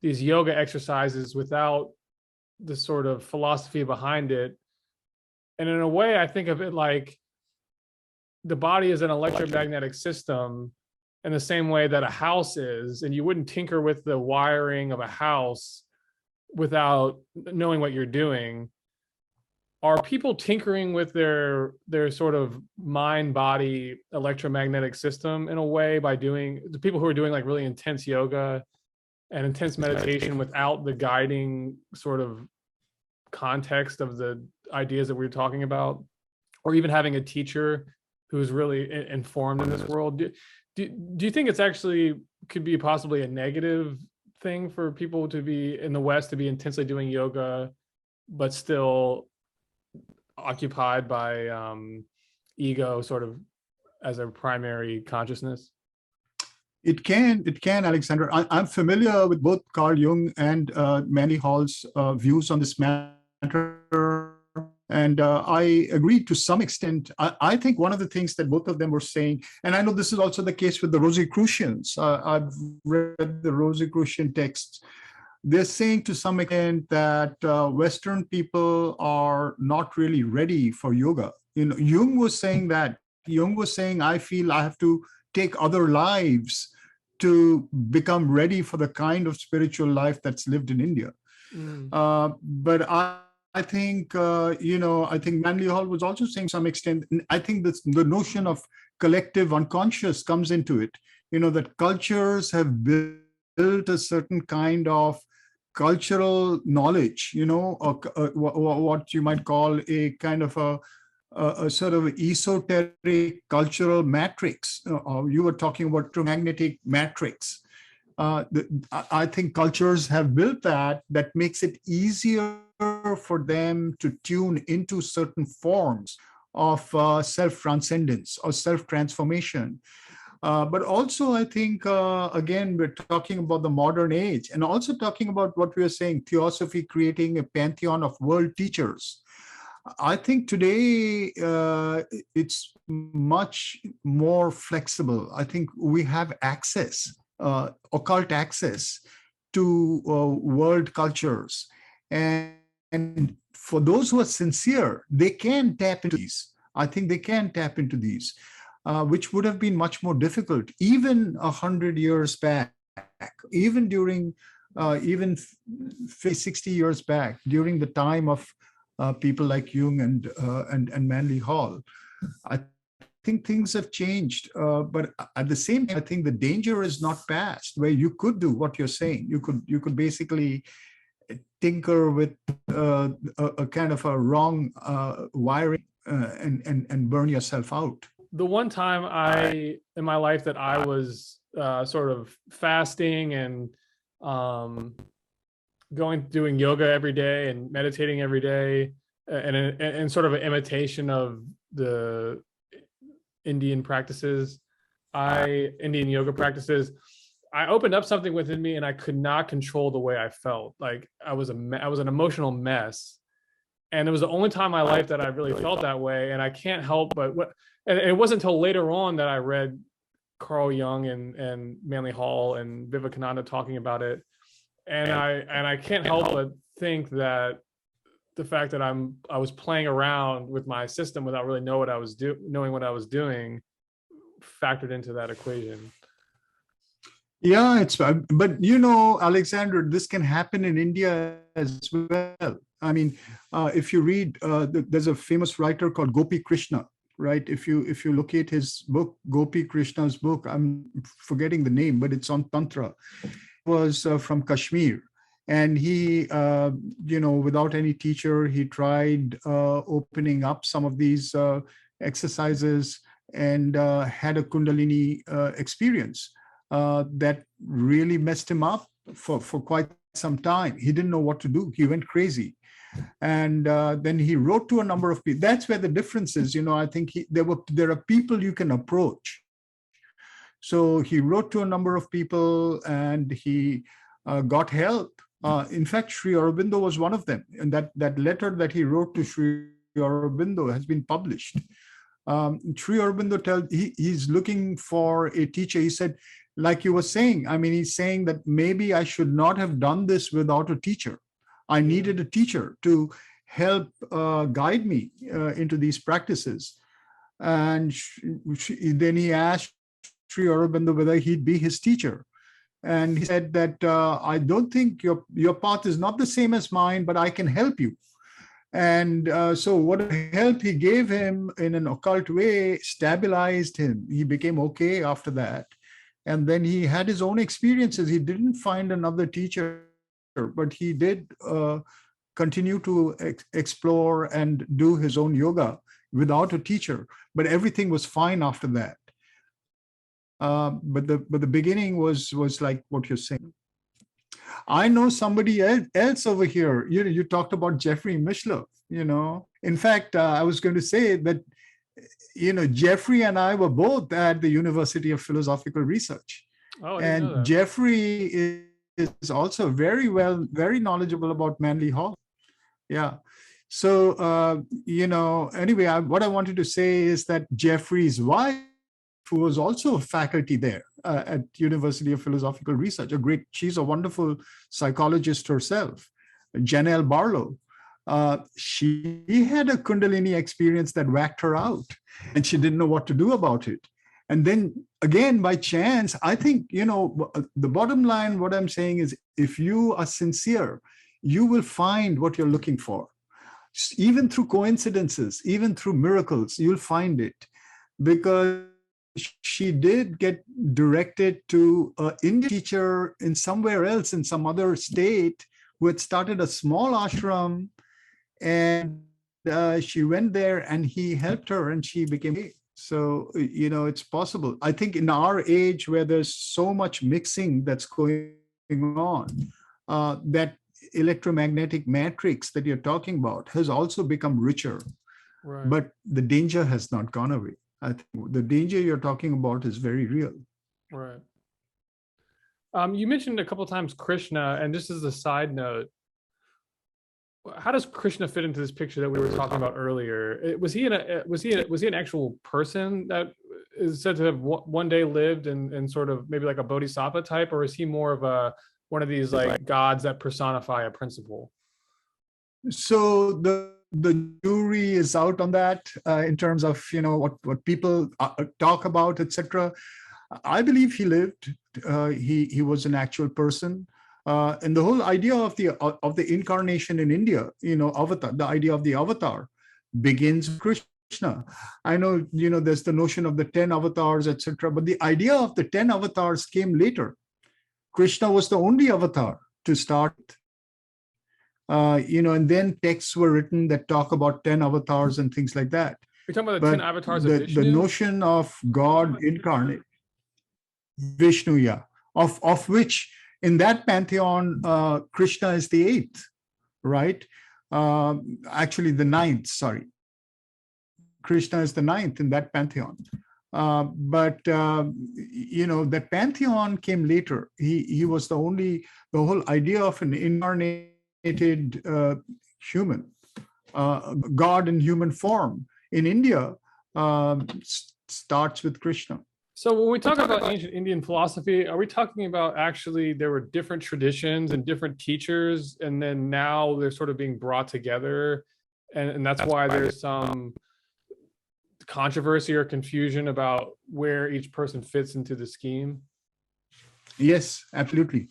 these yoga exercises without the sort of philosophy behind it. And in a way, I think of it like the body is an electromagnetic system in the same way that a house is, and you wouldn't tinker with the wiring of a house without knowing what you're doing. Are people tinkering with their sort of mind-body electromagnetic system in a way by doing, the people who are doing like really intense yoga and intense meditation without the guiding sort of context of the ideas that we were talking about, or even having a teacher who's really informed in this world? Do you think it's actually could be possibly a negative thing for people to be in the West to be intensely doing yoga, but still occupied by ego sort of as a primary consciousness? It can, Alexander. I'm familiar with both Carl Jung and Manly Hall's views on this matter. And I agree to some extent. I think one of the things that both of them were saying, and I know this is also the case with the Rosicrucians. I've read the Rosicrucian texts. They're saying to some extent that Western people are not really ready for yoga. Jung was saying that. Jung was saying, I feel I have to take other lives to become ready for the kind of spiritual life that's lived in India. But I think, I think Manly Hall was also saying to some extent, I think the notion of collective unconscious comes into it. that cultures have built a certain kind of cultural knowledge, what you might call a kind of a sort of esoteric cultural matrix. You were talking about electromagnetic matrix. I think cultures have built that makes it easier for them to tune into certain forms of self-transcendence or self-transformation. But also, I think, again, we're talking about the modern age and also talking about what we are saying, Theosophy creating a pantheon of world teachers. I think today it's much more flexible. I think we have access, occult access to world cultures. And for those who are sincere, they can tap into these. I think they can tap into these, which would have been much more difficult even 100 years back, even during, even 50, 60 years back, during the time of people like Jung and Manly Hall. I think things have changed, but at the same time, I think the danger is not past, where you could do what you're saying. You could basically tinker with a kind of a wrong wiring and burn yourself out. The one time in my life that I was sort of fasting and doing yoga every day and meditating every day, and sort of an imitation of the Indian practices, Indian yoga practices, I opened up something within me and I could not control the way I felt. Like I was an emotional mess. And it was the only time in my life that I really felt that way. And I can't help but and it wasn't until later on that I read Carl Jung and Manly Hall and Vivekananda talking about it. And I can't help but think that the fact that I was playing around with my system without really knowing what I was doing factored into that equation. Yeah, but Alexander, this can happen in India as well. I mean, if you read, there's a famous writer called Gopi Krishna, right? If you locate his book, Gopi Krishna's book, I'm forgetting the name, but it's on Tantra. It was from Kashmir. And he, without any teacher, he tried opening up some of these exercises and had a Kundalini experience that really messed him up for quite some time. He didn't know what to do. He went crazy. And then he wrote to a number of people. That's where the difference is. I think there are people you can approach. So he wrote to a number of people and he got help. In fact, Sri Aurobindo was one of them. And that letter that he wrote to Sri Aurobindo has been published. Sri Aurobindo he's looking for a teacher. He said, like you were saying, I mean, he's saying that maybe I should not have done this without a teacher. I needed a teacher to help guide me into these practices. And then he asked Sri Aurobindo whether he'd be his teacher. And he said that I don't think your path is not the same as mine, but I can help you. And so what help he gave him in an occult way stabilized him. He became okay after that. And then he had his own experiences. He didn't find another teacher, but he did continue to explore and do his own yoga without a teacher. But everything was fine after that. But the beginning was like what you're saying. I know somebody else over here. You talked about Jeffrey Mishlove. In fact, I was going to say that Jeffrey and I were both at the University of Philosophical Research. Oh, and Jeffrey is also very knowledgeable about Manly Hall. Yeah. So, anyway, what I wanted to say is that Jeffrey's wife, who was also a faculty there at University of Philosophical Research, she's a wonderful psychologist herself, Janelle Barlow. She had a Kundalini experience that whacked her out and she didn't know what to do about it. And then again, by chance, I think, the bottom line, what I'm saying is if you are sincere, you will find what you're looking for. Even through coincidences, even through miracles, you'll find it. Because she did get directed to an Indian teacher in somewhere else, in some other state, who had started a small ashram, and she went there and he helped her and she became. So, it's possible. I think in our age where there's so much mixing that's going on, that electromagnetic matrix that you're talking about has also become richer. Right. But the danger has not gone away. I think the danger you're talking about is very real. Right. You mentioned a couple of times Krishna, and just as a side note, how does Krishna fit into this picture that we were talking about earlier? Was he an actual person that is said to have one day lived and sort of maybe like a bodhisattva type, or is he more of one of these like gods that personify a principle? So the jury is out on that in terms of what people talk about, etc. I believe he lived. He was an actual person. And the whole idea of the incarnation in India, avatar, the idea of the avatar begins with Krishna. I know, there's the notion of the 10 avatars, etc. But the idea of the 10 avatars came later. Krishna was the only avatar to start. And then texts were written that talk about 10 avatars and things like that. You're talking about the 10 avatars of Vishnu? The notion of God incarnate, Vishnu, yeah, of which in that pantheon, Krishna is the 8th, right? Actually, the 9th, sorry. Krishna is the 9th in that pantheon. But that pantheon came later. He was the whole idea of an incarnated human, God in human form in India starts with Krishna. So when we talk about ancient Indian philosophy, are we talking about actually there were different traditions and different teachers, and then now they're sort of being brought together, and that's why there's some controversy or confusion about where each person fits into the scheme? Yes, absolutely.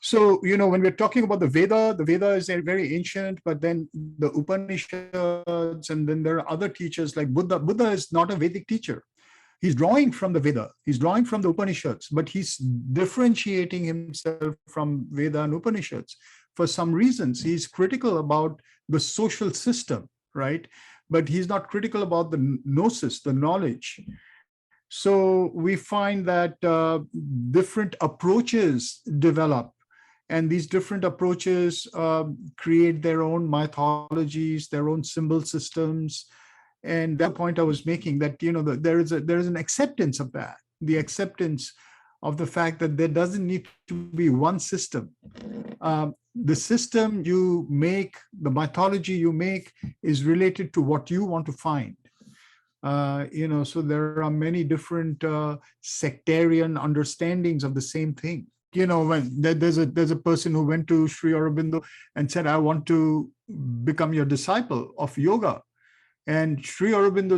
So, when we're talking about the Veda is very ancient, but then the Upanishads, and then there are other teachers like Buddha. Buddha is not a Vedic teacher. He's drawing from the Veda, he's drawing from the Upanishads, but he's differentiating himself from Veda and Upanishads. For some reasons, he's critical about the social system, right? But he's not critical about the gnosis, the knowledge. So we find that different approaches develop, and these different approaches create their own mythologies, their own symbol systems. And that point I was making, that there is an acceptance of that, the acceptance of the fact that there doesn't need to be one system. The system you make, the mythology you make, is related to what you want to find. So there are many different sectarian understandings of the same thing. When there's a person who went to Sri Aurobindo and said, I want to become your disciple of yoga. And Sri Aurobindo,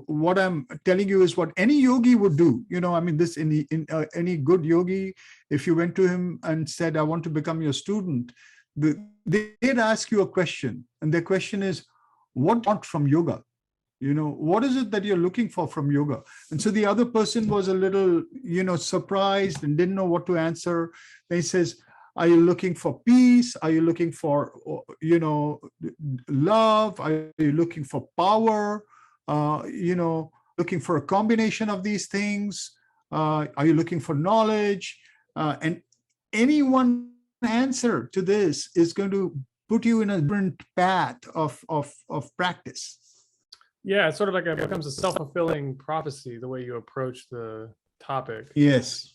what I'm telling you is what any yogi would do. Any good yogi, if you went to him and said, I want to become your student, they'd ask you a question. And their question is, what do you want from yoga? What is it that you're looking for from yoga? And so the other person was a little, surprised and didn't know what to answer. Then he says, are you looking for peace? Are you looking for, love? Are you looking for power? Looking for a combination of these things? Are you looking for knowledge? And any one answer to this is going to put you in a different path of practice. Yeah, it's sort of like it becomes a self-fulfilling prophecy, the way you approach the topic. Yes.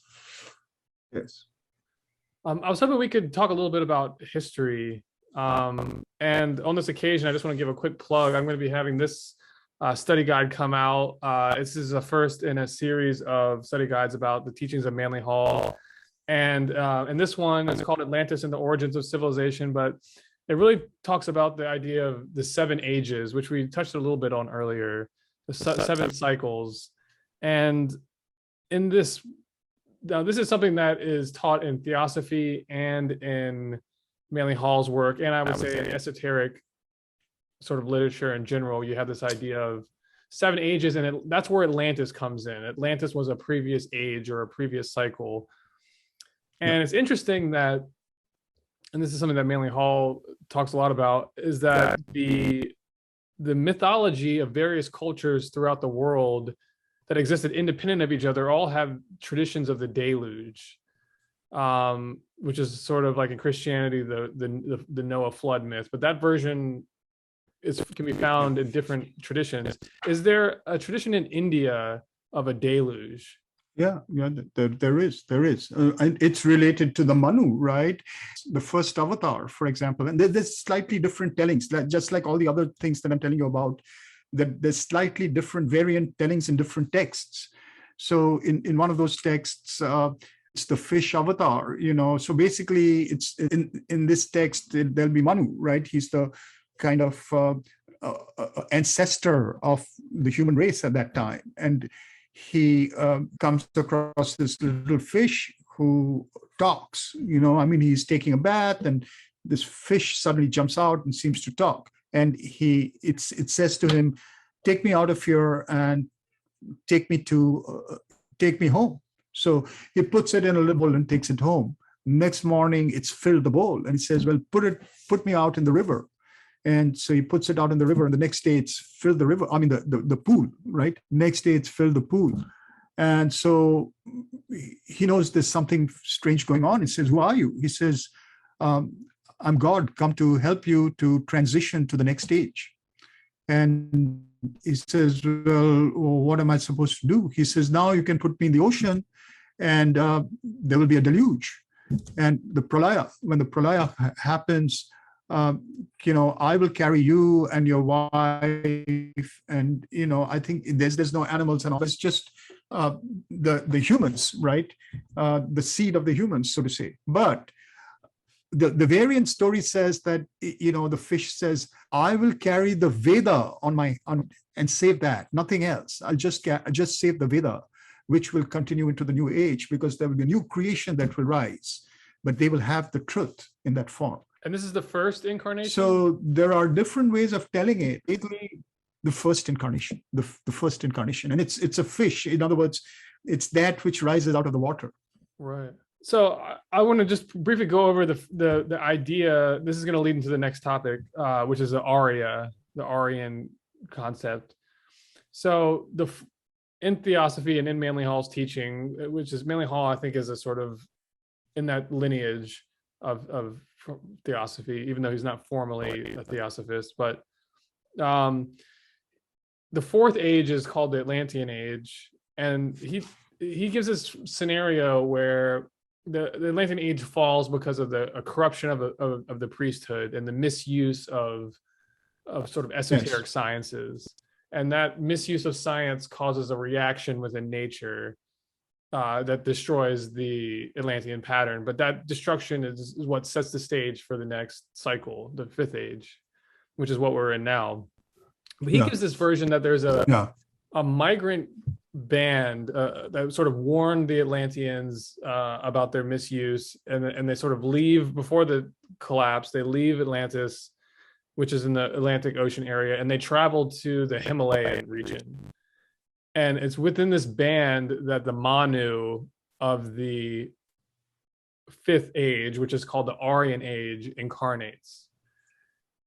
I was hoping we could talk a little bit about history. And on this occasion, I just want to give a quick plug. I'm going to be having this study guide come out. This is the first in a series of study guides about the teachings of Manly Hall. And this one is called Atlantis and the Origins of Civilization, but it really talks about the idea of the 7 ages, which we touched a little bit on earlier, the 7 cycles. And in this, now this is something that is taught in Theosophy and in Manly Hall's work, and I would say in esoteric sort of literature in general. You have this idea of 7 ages, and that's where Atlantis comes in. Atlantis was a previous age or a previous cycle. And it's interesting that, and this is something that Manly Hall talks a lot about, is that the mythology of various cultures throughout the world that existed independent of each other all have traditions of the deluge, which is sort of like in Christianity, the Noah flood myth. But that version can be found in different traditions. Is there a tradition in India of a deluge? Yeah, there is. And it's related to the Manu, right? The first avatar, for example. And there's slightly different tellings, just like all the other things that I'm telling you about, that there's slightly different variant tellings in different texts. So in one of those texts, it's the fish avatar, so basically it's in this text, there'll be Manu, right? He's the kind of ancestor of the human race at that time. And he comes across this little fish who talks, he's taking a bath and this fish suddenly jumps out and seems to talk. And it says to him, take me out of here and take me home. So he puts it in a little bowl and takes it home. Next morning, it's filled the bowl. And he says, well, put me out in the river. And so he puts it out in the river, and the next day it's filled the river. I mean, the pool, right? Next day it's filled the pool. And so he knows there's something strange going on. He says, who are you? He says, I'm God, come to help you to transition to the next stage. And he says, well, what am I supposed to do? He says, now you can put me in the ocean and there will be a deluge. And the pralaya, when the pralaya happens, I will carry you and your wife, and I think there's no animals and all. It's just the humans, right? The seed of the humans, so to say. But the variant story says that the fish says, I will carry the Veda on and save that, nothing else. I'll just save the Veda, which will continue into the new age, because there will be a new creation that will rise, but they will have the truth in that form. And this is the first incarnation? So there are different ways of telling it. Basically, the first incarnation, the first incarnation. And it's a fish. In other words, it's that which rises out of the water. Right. So I want to just briefly go over the idea. This is going to lead into the next topic, which is the Arya, the Aryan concept. So in Theosophy and in Manly Hall's teaching, which is Manly Hall, I think, is a sort of in that lineage of Theosophy, even though he's not formally a Theosophist. But the fourth age is called the Atlantean age, and he gives this scenario where the Atlantean age falls because of a corruption of the priesthood and the misuse of sort of esoteric sciences, and that misuse of science causes a reaction within nature that destroys the Atlantean pattern. But that destruction is what sets the stage for the next cycle, the fifth age, which is what we're in now. But he gives this version that there's a migrant band that sort of warned the Atlanteans about their misuse, and they sort of leave before the collapse. They leave Atlantis, which is in the Atlantic Ocean area, and they travel to the Himalayan region. And it's within this band that the Manu of the fifth age, which is called the Aryan age, incarnates.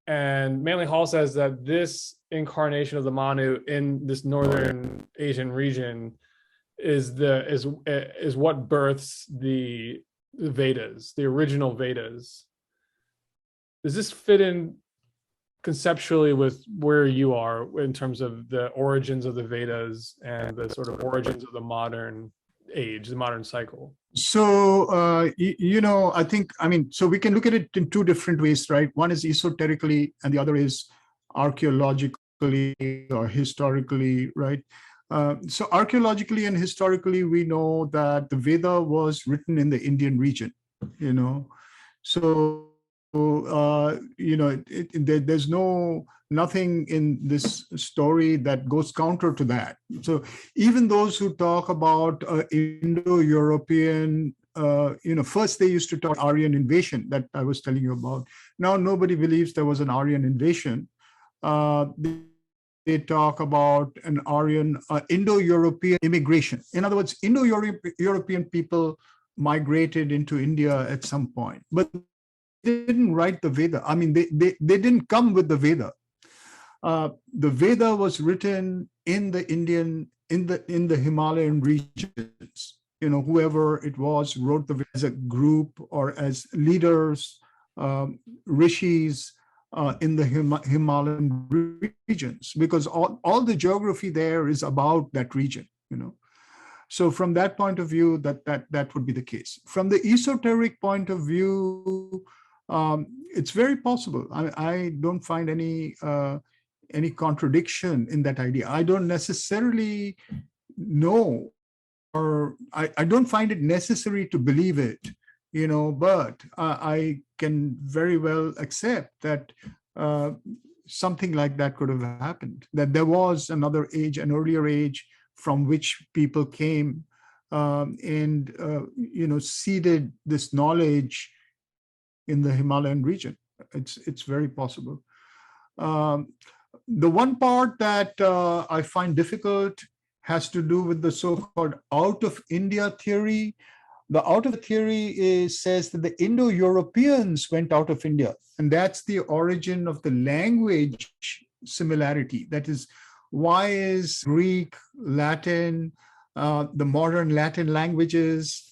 And Manly Hall says that this incarnation of the Manu in this northern Asian region is what births the Vedas, the original Vedas. Does this fit in conceptually with where you are in terms of the origins of the Vedas and the sort of origins of the modern age, the modern cycle? So, I think, so we can look at it in two different ways, right? One is esoterically and the other is archaeologically or historically, right? So archaeologically and historically, we know that the Veda was written in the Indian region, So, there's nothing in this story that goes counter to that. So even those who talk about Indo-European, first they used to talk Aryan invasion that I was telling you about. Now nobody believes there was an Aryan invasion. They they talk about an Aryan Indo-European immigration. In other words, Indo-European people migrated into India at some point, but they didn't write the Veda. I mean, they didn't come with the Veda. The Veda was written in the Himalayan regions. You know, whoever it was wrote the Veda as a group or as leaders, Rishis, in the Himalayan regions, because all the geography there is about that region, you know. So from that point of view, that would be the case. From the esoteric point of view, it's very possible. I don't find any contradiction in that idea. I don't necessarily know, or I don't find it necessary to believe it, you know, but I can very well accept that something like that could have happened, that there was another age, an earlier age from which people came and, you know, seeded this knowledge in the Himalayan region. It's very possible. The one part that I find difficult has to do with the so-called out of India theory. The out of theory says that the Indo-Europeans went out of India, and that's the origin of the language similarity. That is, why is Greek, Latin, the modern Latin languages,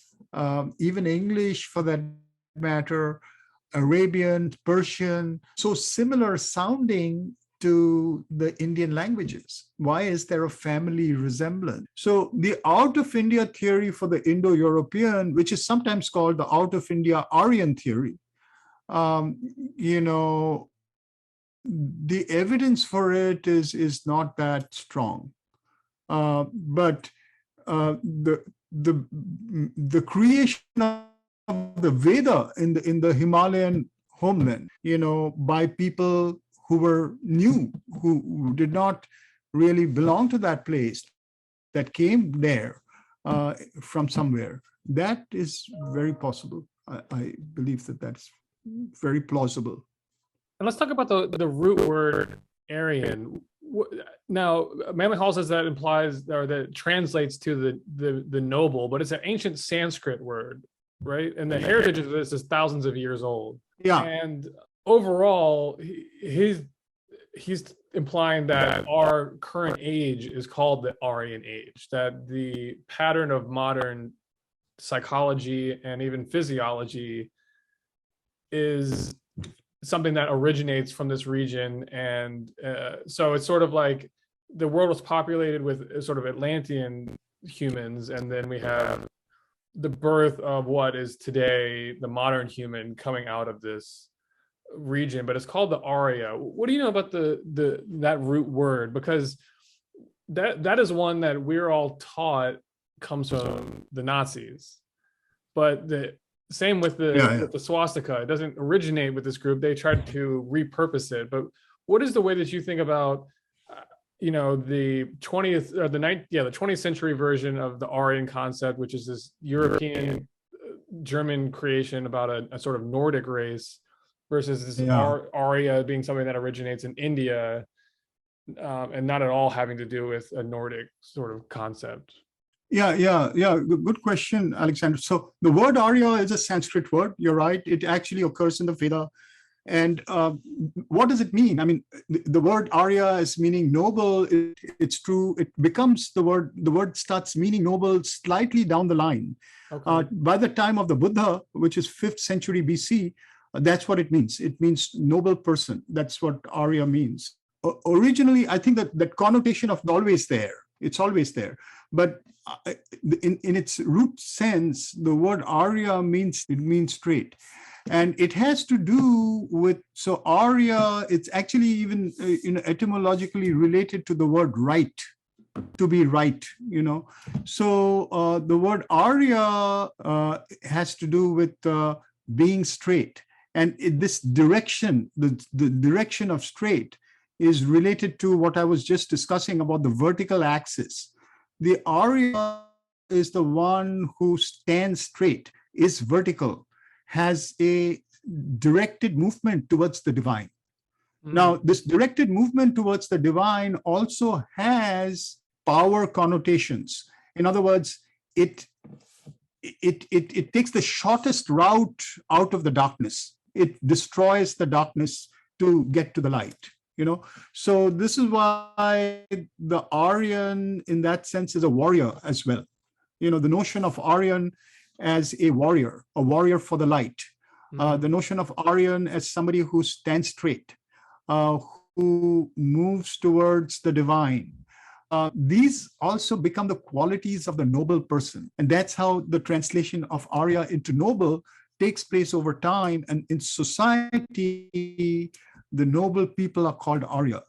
even English for that matter, Arabian, Persian, so similar sounding to the Indian languages? Why is there a family resemblance? So the out of India theory for the Indo-European, which is sometimes called the out of India Aryan theory, you know, the evidence for it is not that strong. But the creation of the Veda in the Himalayan homeland, you know, by people who were new, who did not really belong to that place, that came there from somewhere, that is very possible. I believe that that's very plausible. And let's talk about the root word Aryan. Now, Manly Hall says that implies, or that translates to the noble, but it's an ancient Sanskrit word, right? And the heritage of this is thousands of years old. Yeah. And overall, he's implying that our current age is called the Aryan age, that the pattern of modern psychology and even physiology is something that originates from this region. And so it's sort of like the world was populated with sort of Atlantean humans, and then we have the birth of what is today the modern human coming out of this region, but it's called the Arya. What do you know about that root word? Because that is one that we're all taught comes from the Nazis, but the same with with the swastika. It doesn't originate with this group. They tried to repurpose it. But what is the way that you think about, you know, the 20th century version of the Aryan concept, which is this European German creation about a sort of Nordic race, versus this Arya being something that originates in India and not at all having to do with a Nordic sort of concept? Yeah. Good question, Alexander. So the word Arya is a Sanskrit word. You're right. It actually occurs in the Veda. And what does it mean? I mean, the word Arya is meaning noble. It's true. It becomes the word starts meaning noble slightly down the line. Okay. By the time of the Buddha, which is 5th century BC, that's what it means. It means noble person. That's what Arya means. Originally, I think that connotation of always there. It's always there. But in its root sense, the word Arya means straight. And it has to do with, so Arya, it's actually even etymologically related to the word right, to be right, you know. So the word Arya has to do with being straight. And this direction, the direction of straight, is related to what I was just discussing about the vertical axis. The Arya is the one who stands straight, is vertical, has a directed movement towards the divine. Now, this directed movement towards the divine also has power connotations. In other words, it takes the shortest route out of the darkness. It destroys the darkness to get to the light. So this is why the Aryan, in that sense, is a warrior as well. The notion of Aryan as a warrior for the light. The notion of Aryan as somebody who stands straight, who moves towards the divine. These also become the qualities of the noble person. And that's how the translation of Arya into noble takes place over time. And in society, the noble people are called Arya.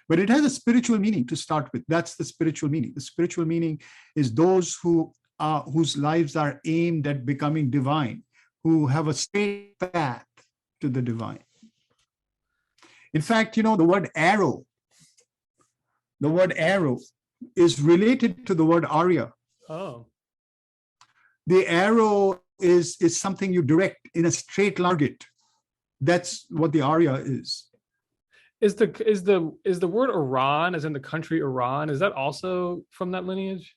But it has a spiritual meaning to start with. That's the spiritual meaning. The spiritual meaning is those whose lives are aimed at becoming divine, who have a straight path to the divine. In fact, the word arrow is related to the word Arya. Oh. The arrow is something you direct in a straight target. That's what the Arya is. Is the word Iran, as in the country Iran, is that also from that lineage?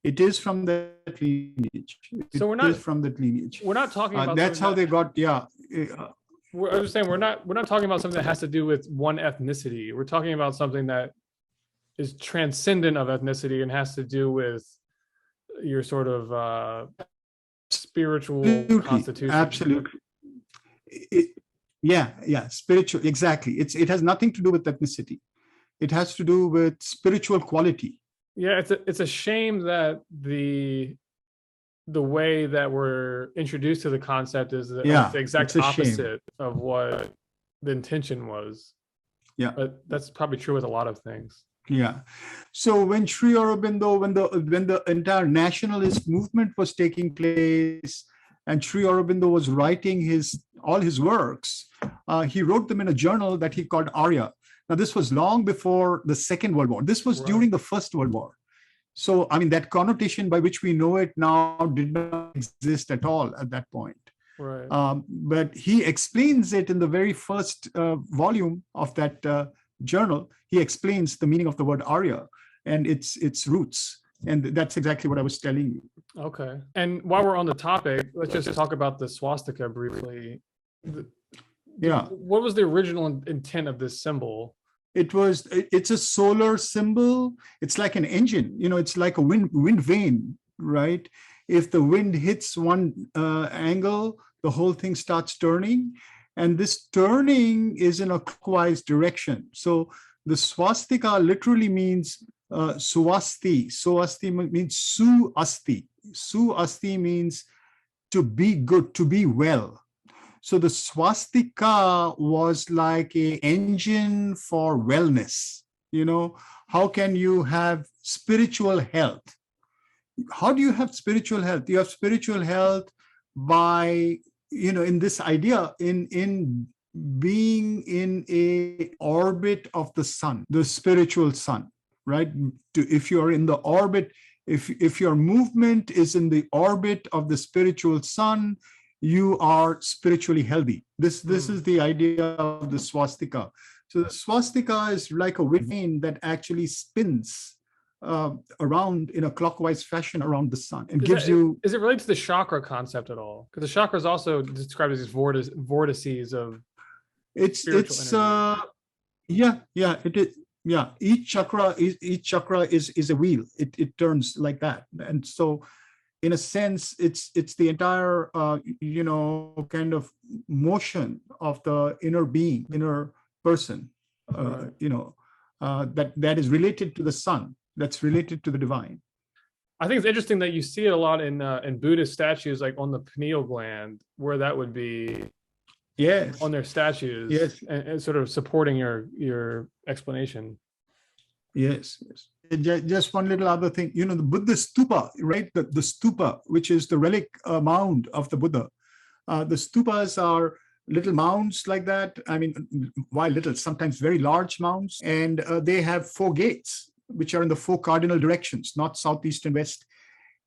It is from that lineage. So we're not talking about that's how they got. Yeah. I was saying we're not talking about something that has to do with one ethnicity. We're talking about something that is transcendent of ethnicity and has to do with your sort of spiritual constitution. Absolutely. Spiritual. Exactly. It has nothing to do with ethnicity. It has to do with spiritual quality. Yeah, it's a shame that the way that we're introduced to the concept is the exact opposite of what the intention was. Yeah, but that's probably true with a lot of things. Yeah. So when Sri Aurobindo, when the entire nationalist movement was taking place, and Sri Aurobindo was writing all his works, he wrote them in a journal that he called Arya. Now, this was long before the Second World War. This was during the First World War. So, I mean, that connotation by which we know it now did not exist at all at that point. Right. But he explains it in the very first volume of that journal. He explains the meaning of the word Arya and its roots. And that's exactly what I was telling you. Okay. And while we're on the topic, let's just talk about the swastika briefly. What was the original intent of this symbol? It's a solar symbol. It's like an engine, it's like a wind vane, right? If the wind hits one angle, the whole thing starts turning. And this turning is in a clockwise direction. So the swastika literally means swasti. Swasti means su asti. Su asti means to be good, to be well. So the swastika was like an engine for wellness. How can you have spiritual health? How do you have spiritual health? You have spiritual health by, in this idea, in being in a orbit of the sun, the spiritual sun, right? If you're in the orbit, if your movement is in the orbit of the spiritual sun, you are spiritually healthy. This is the idea of the swastika. So the swastika is like a wind vane that actually spins around in a clockwise fashion around the sun and gives you. Is it related to the chakra concept at all? Because the chakra is also described as these vortices of. It is. Yeah. Each chakra is a wheel. It turns like that, and so. In a sense, it's the entire, kind of motion of the inner being, inner person, that is related to the sun, that's related to the divine. I think it's interesting that you see it a lot in Buddhist statues, like on the pineal gland, where that would be. Yes. On their statues. Yes. And sort of supporting your explanation. Yes. Just one little other thing, the Buddha stupa, right? The stupa, which is the relic mound of the Buddha. The stupas are little mounds like that. I mean, why little? Sometimes very large mounds. And they have 4 gates, which are in the 4 cardinal directions, not south, east, and west.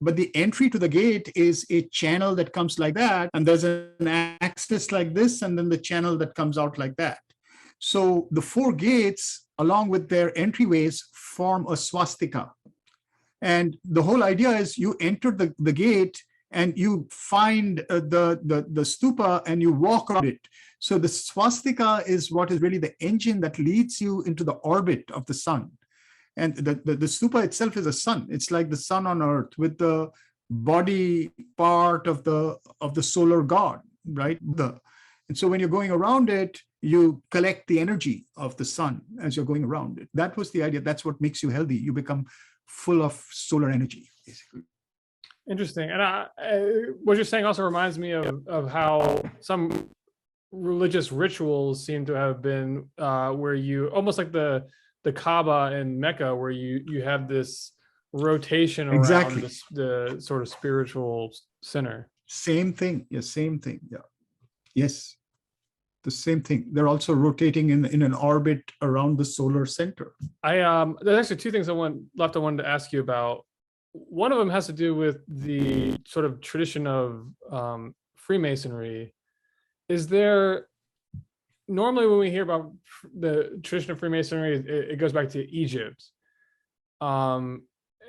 But the entry to the gate is a channel that comes like that. And there's an axis like this, and then the channel that comes out like that. So the four gates, along with their entryways, form a swastika. And the whole idea is you enter the gate and you find the stupa and you walk around it. So the swastika is what is really the engine that leads you into the orbit of the sun. And the stupa itself is a sun. It's like the sun on earth with the body part of the solar god, right? And so when you're going around it, you collect the energy of the sun as you're going around it. That was the idea. That's what makes you healthy. You become full of solar energy, basically. Interesting. And what you're saying also reminds me of how some religious rituals seem to have been where you almost like the Kaaba in Mecca, where you have this rotation around Exactly. the sort of spiritual center. Same thing. Yes, same thing. Yeah. Yes. The same thing. They're also rotating in an orbit around the solar center. There's actually two things I wanted to ask you about. One of them has to do with the sort of tradition of Freemasonry. Is there normally when we hear about the tradition of Freemasonry, it goes back to Egypt. And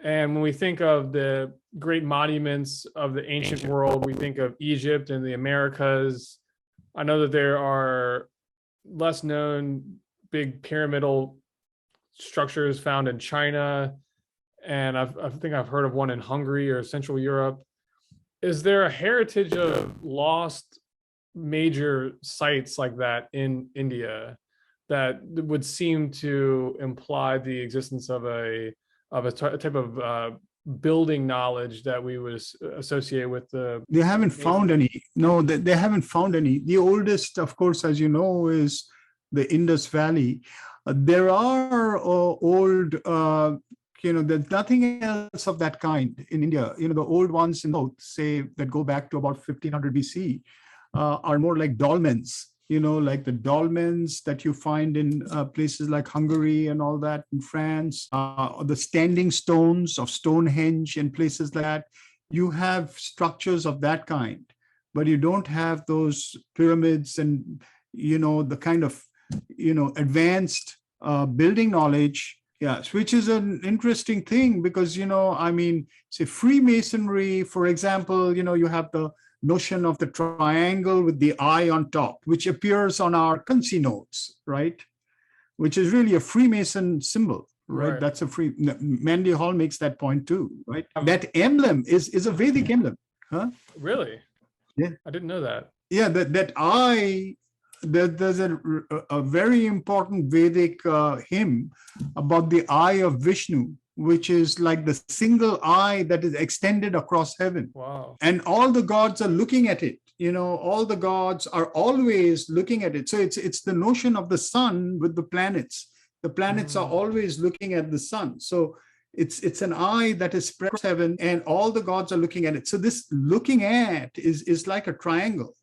when we think of the great monuments of the ancient world, we think of Egypt and the Americas. I know that there are less known big pyramidal structures found in China, and I think I've heard of one in Hungary or Central Europe. Is there a heritage of lost major sites like that in India that would seem to imply the existence of a type of building knowledge that we would associate with the... They haven't found any. No, they haven't found any. The oldest, of course, as you know, is the Indus Valley. There are old, there's nothing else of that kind in India. The old ones in the say that go back to about 1500 BC are more like dolmens. Like the dolmens that you find in places like Hungary and all that in France, the standing stones of Stonehenge and places like that. You have structures of that kind, but you don't have those pyramids and, the kind of, advanced building knowledge. Yeah, which is an interesting thing because, say Freemasonry, for example, you have the notion of the triangle with the eye on top, which appears on our currency notes, right? Which is really a Freemason symbol, right? That's Mandy Hall makes that point too, right? That emblem is a Vedic emblem, huh? Really? Yeah, I didn't know that. Yeah, that eye. There's a very important Vedic hymn about the eye of Vishnu, which is like the single eye that is extended across heaven. Wow. And all the gods are looking at it. All the gods are always looking at it. So it's the notion of the sun with the planets. The planets are always looking at the sun. So it's an eye that is spread across heaven and all the gods are looking at it. So this looking at is like a triangle.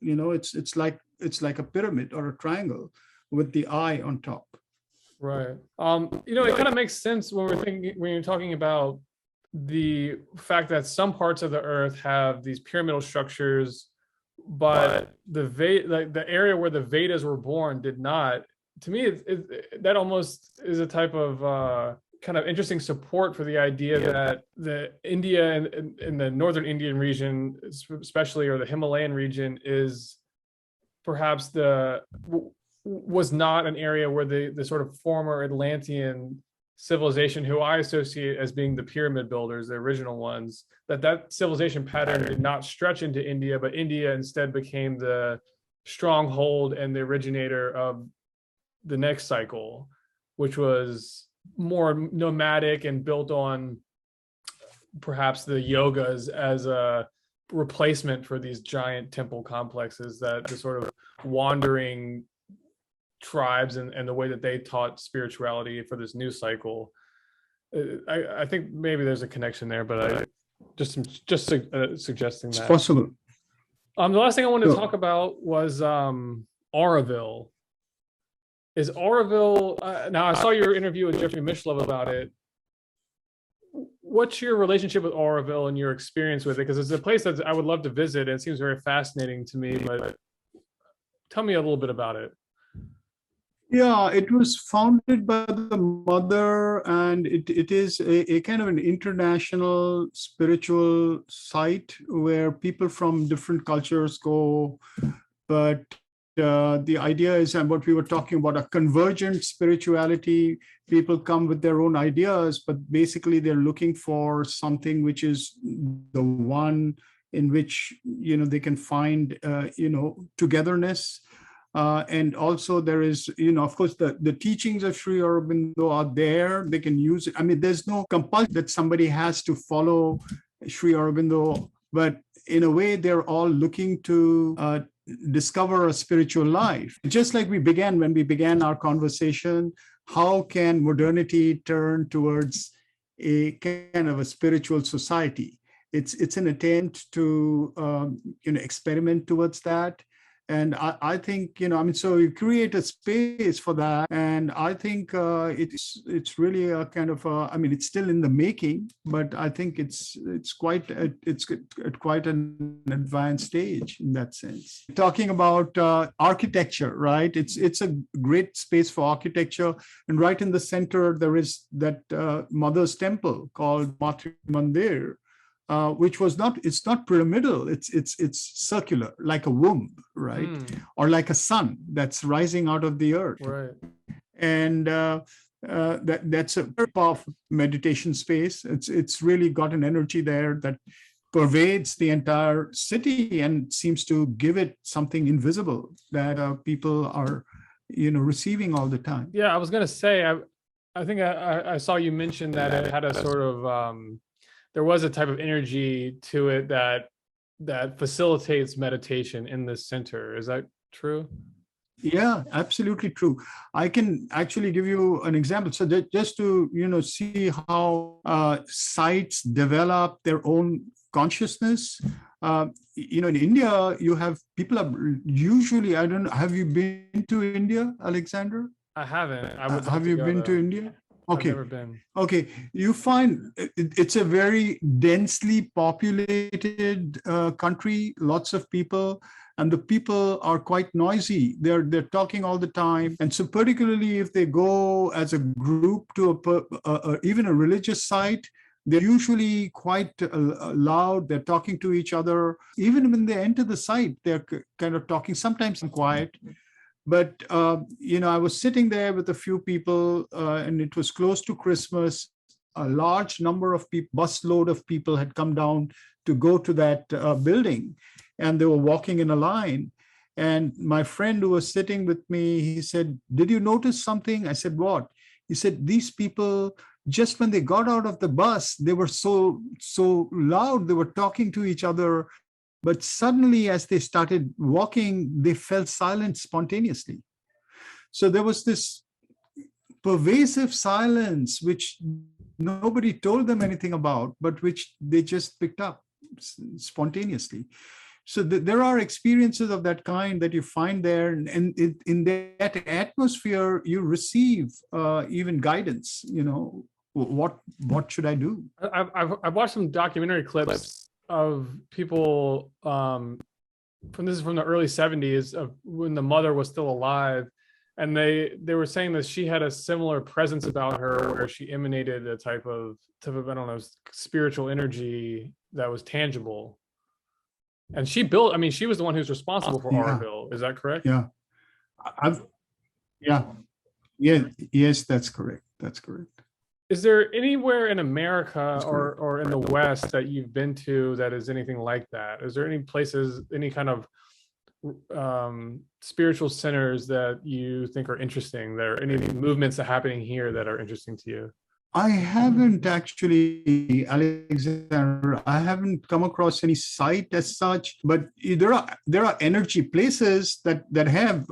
It's like a pyramid or a triangle with the eye on top. Right. It kind of makes sense when you're talking about the fact that some parts of the earth have these pyramidal structures, but the area where the Vedas were born did not. To me, that almost is a type of kind of interesting support for the idea that the India and in the northern Indian region, especially, or the Himalayan region, is perhaps was not an area where the sort of former Atlantean civilization, who I associate as being the pyramid builders, the original ones, that civilization pattern did not stretch into India, but India instead became the stronghold and the originator of the next cycle, which was more nomadic and built on perhaps the yogas as a replacement for these giant temple complexes that the sort of wandering tribes and the way that they taught spirituality for this new cycle. I think maybe there's a connection there, but I just suggesting that. It's possible. The last thing I wanted to talk about was Auroville. Is Auroville, now I saw your interview with Jeffrey Mishlove about it. What's your relationship with Auroville and your experience with it? Because it's a place that I would love to visit, and it seems very fascinating to me, but tell me a little bit about it. Yeah, it was founded by the mother, and it is a kind of an international spiritual site where people from different cultures go. But the idea is, and what we were talking about, a convergent spirituality. People come with their own ideas, but basically they're looking for something which is the one in which, they can find, togetherness. And also there is, of course, the teachings of Sri Aurobindo are there. They can use it. I mean, there's no compulsion that somebody has to follow Sri Aurobindo, but in a way, they're all looking to discover a spiritual life. Just like when we began our conversation, how can modernity turn towards a kind of a spiritual society? It's an attempt to experiment towards that. And I think, so you create a space for that. And I think it's really a kind of, it's still in the making, but I think it's quite at quite an advanced stage in that sense. Talking about architecture, right? It's a great space for architecture. And right in the center, there is that mother's temple called Matri Mandir, which it's not pyramidal, it's circular, like a womb, right? Or like a sun that's rising out of the earth. Right. And that's a very powerful meditation space. It's really got an energy there that pervades the entire city and seems to give it something invisible that people are, receiving all the time. Yeah, I was gonna say, I think I saw you mention that it had a sort of there was a type of energy to it that facilitates meditation in this center. Is that true? Yeah, absolutely true. I can actually give you an example. So just to see how sites develop their own consciousness. In India, you have people are usually, I don't know, have you been to India, Alexander? I haven't. I would have you been to India? Okay. I've never been. Okay, you find it's a very densely populated country, lots of people, and the people are quite noisy. They're talking all the time, and so particularly if they go as a group to even a religious site, they're usually quite loud. They're talking to each other. Even when they enter the site, they're kind of talking. Sometimes quiet. But, I was sitting there with a few people and it was close to Christmas. A large number of people, busload of people had come down to go to that building, and they were walking in a line. And my friend who was sitting with me, he said, "Did you notice something?" I said, "What?" He said, "These people, just when they got out of the bus, they were so loud, they were talking to each other. But suddenly, as they started walking, they fell silent spontaneously." So there was this pervasive silence, which nobody told them anything about, but which they just picked up spontaneously. So there are experiences of that kind that you find there. And in that atmosphere, you receive even guidance, what should I do? I've watched some documentary clips of people this is from the early 70s of when the mother was still alive, and they were saying that she had a similar presence about her where she emanated a type of I don't know, spiritual energy that was tangible. And she was the one who's responsible for Auroville. Is that correct? Yeah. Yes, that's correct. That's correct. Is there anywhere in America or in the West that you've been to that is anything like that? Is there any places, any kind of spiritual centers that you think are interesting? There are any movements that are happening here that are interesting to you? I haven't actually, Alexander, I haven't come across any site as such, but there are energy places that have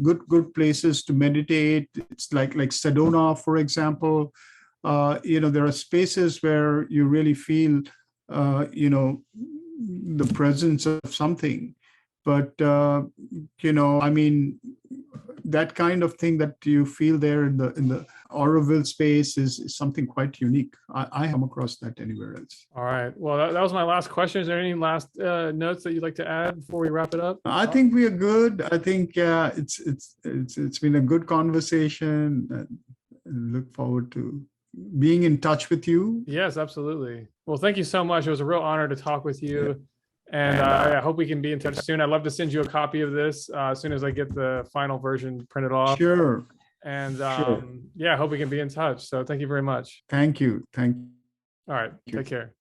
good places to meditate. It's like Sedona, for example. There are spaces where you really feel, the presence of something. But, that kind of thing that you feel there in the Auroville space is something quite unique. I come across that anywhere else. All right. Well, that was my last question. Is there any last notes that you'd like to add before we wrap it up? I think we are good. I think it's been a good conversation. Look forward to being in touch with you. Yes, absolutely. Well, thank you so much. It was a real honor to talk with you. Yeah. And I hope we can be in touch soon. I'd love to send you a copy of this as soon as I get the final version printed off. Sure. And yeah, I hope we can be in touch. So thank you very much. Thank you. All right. Take care.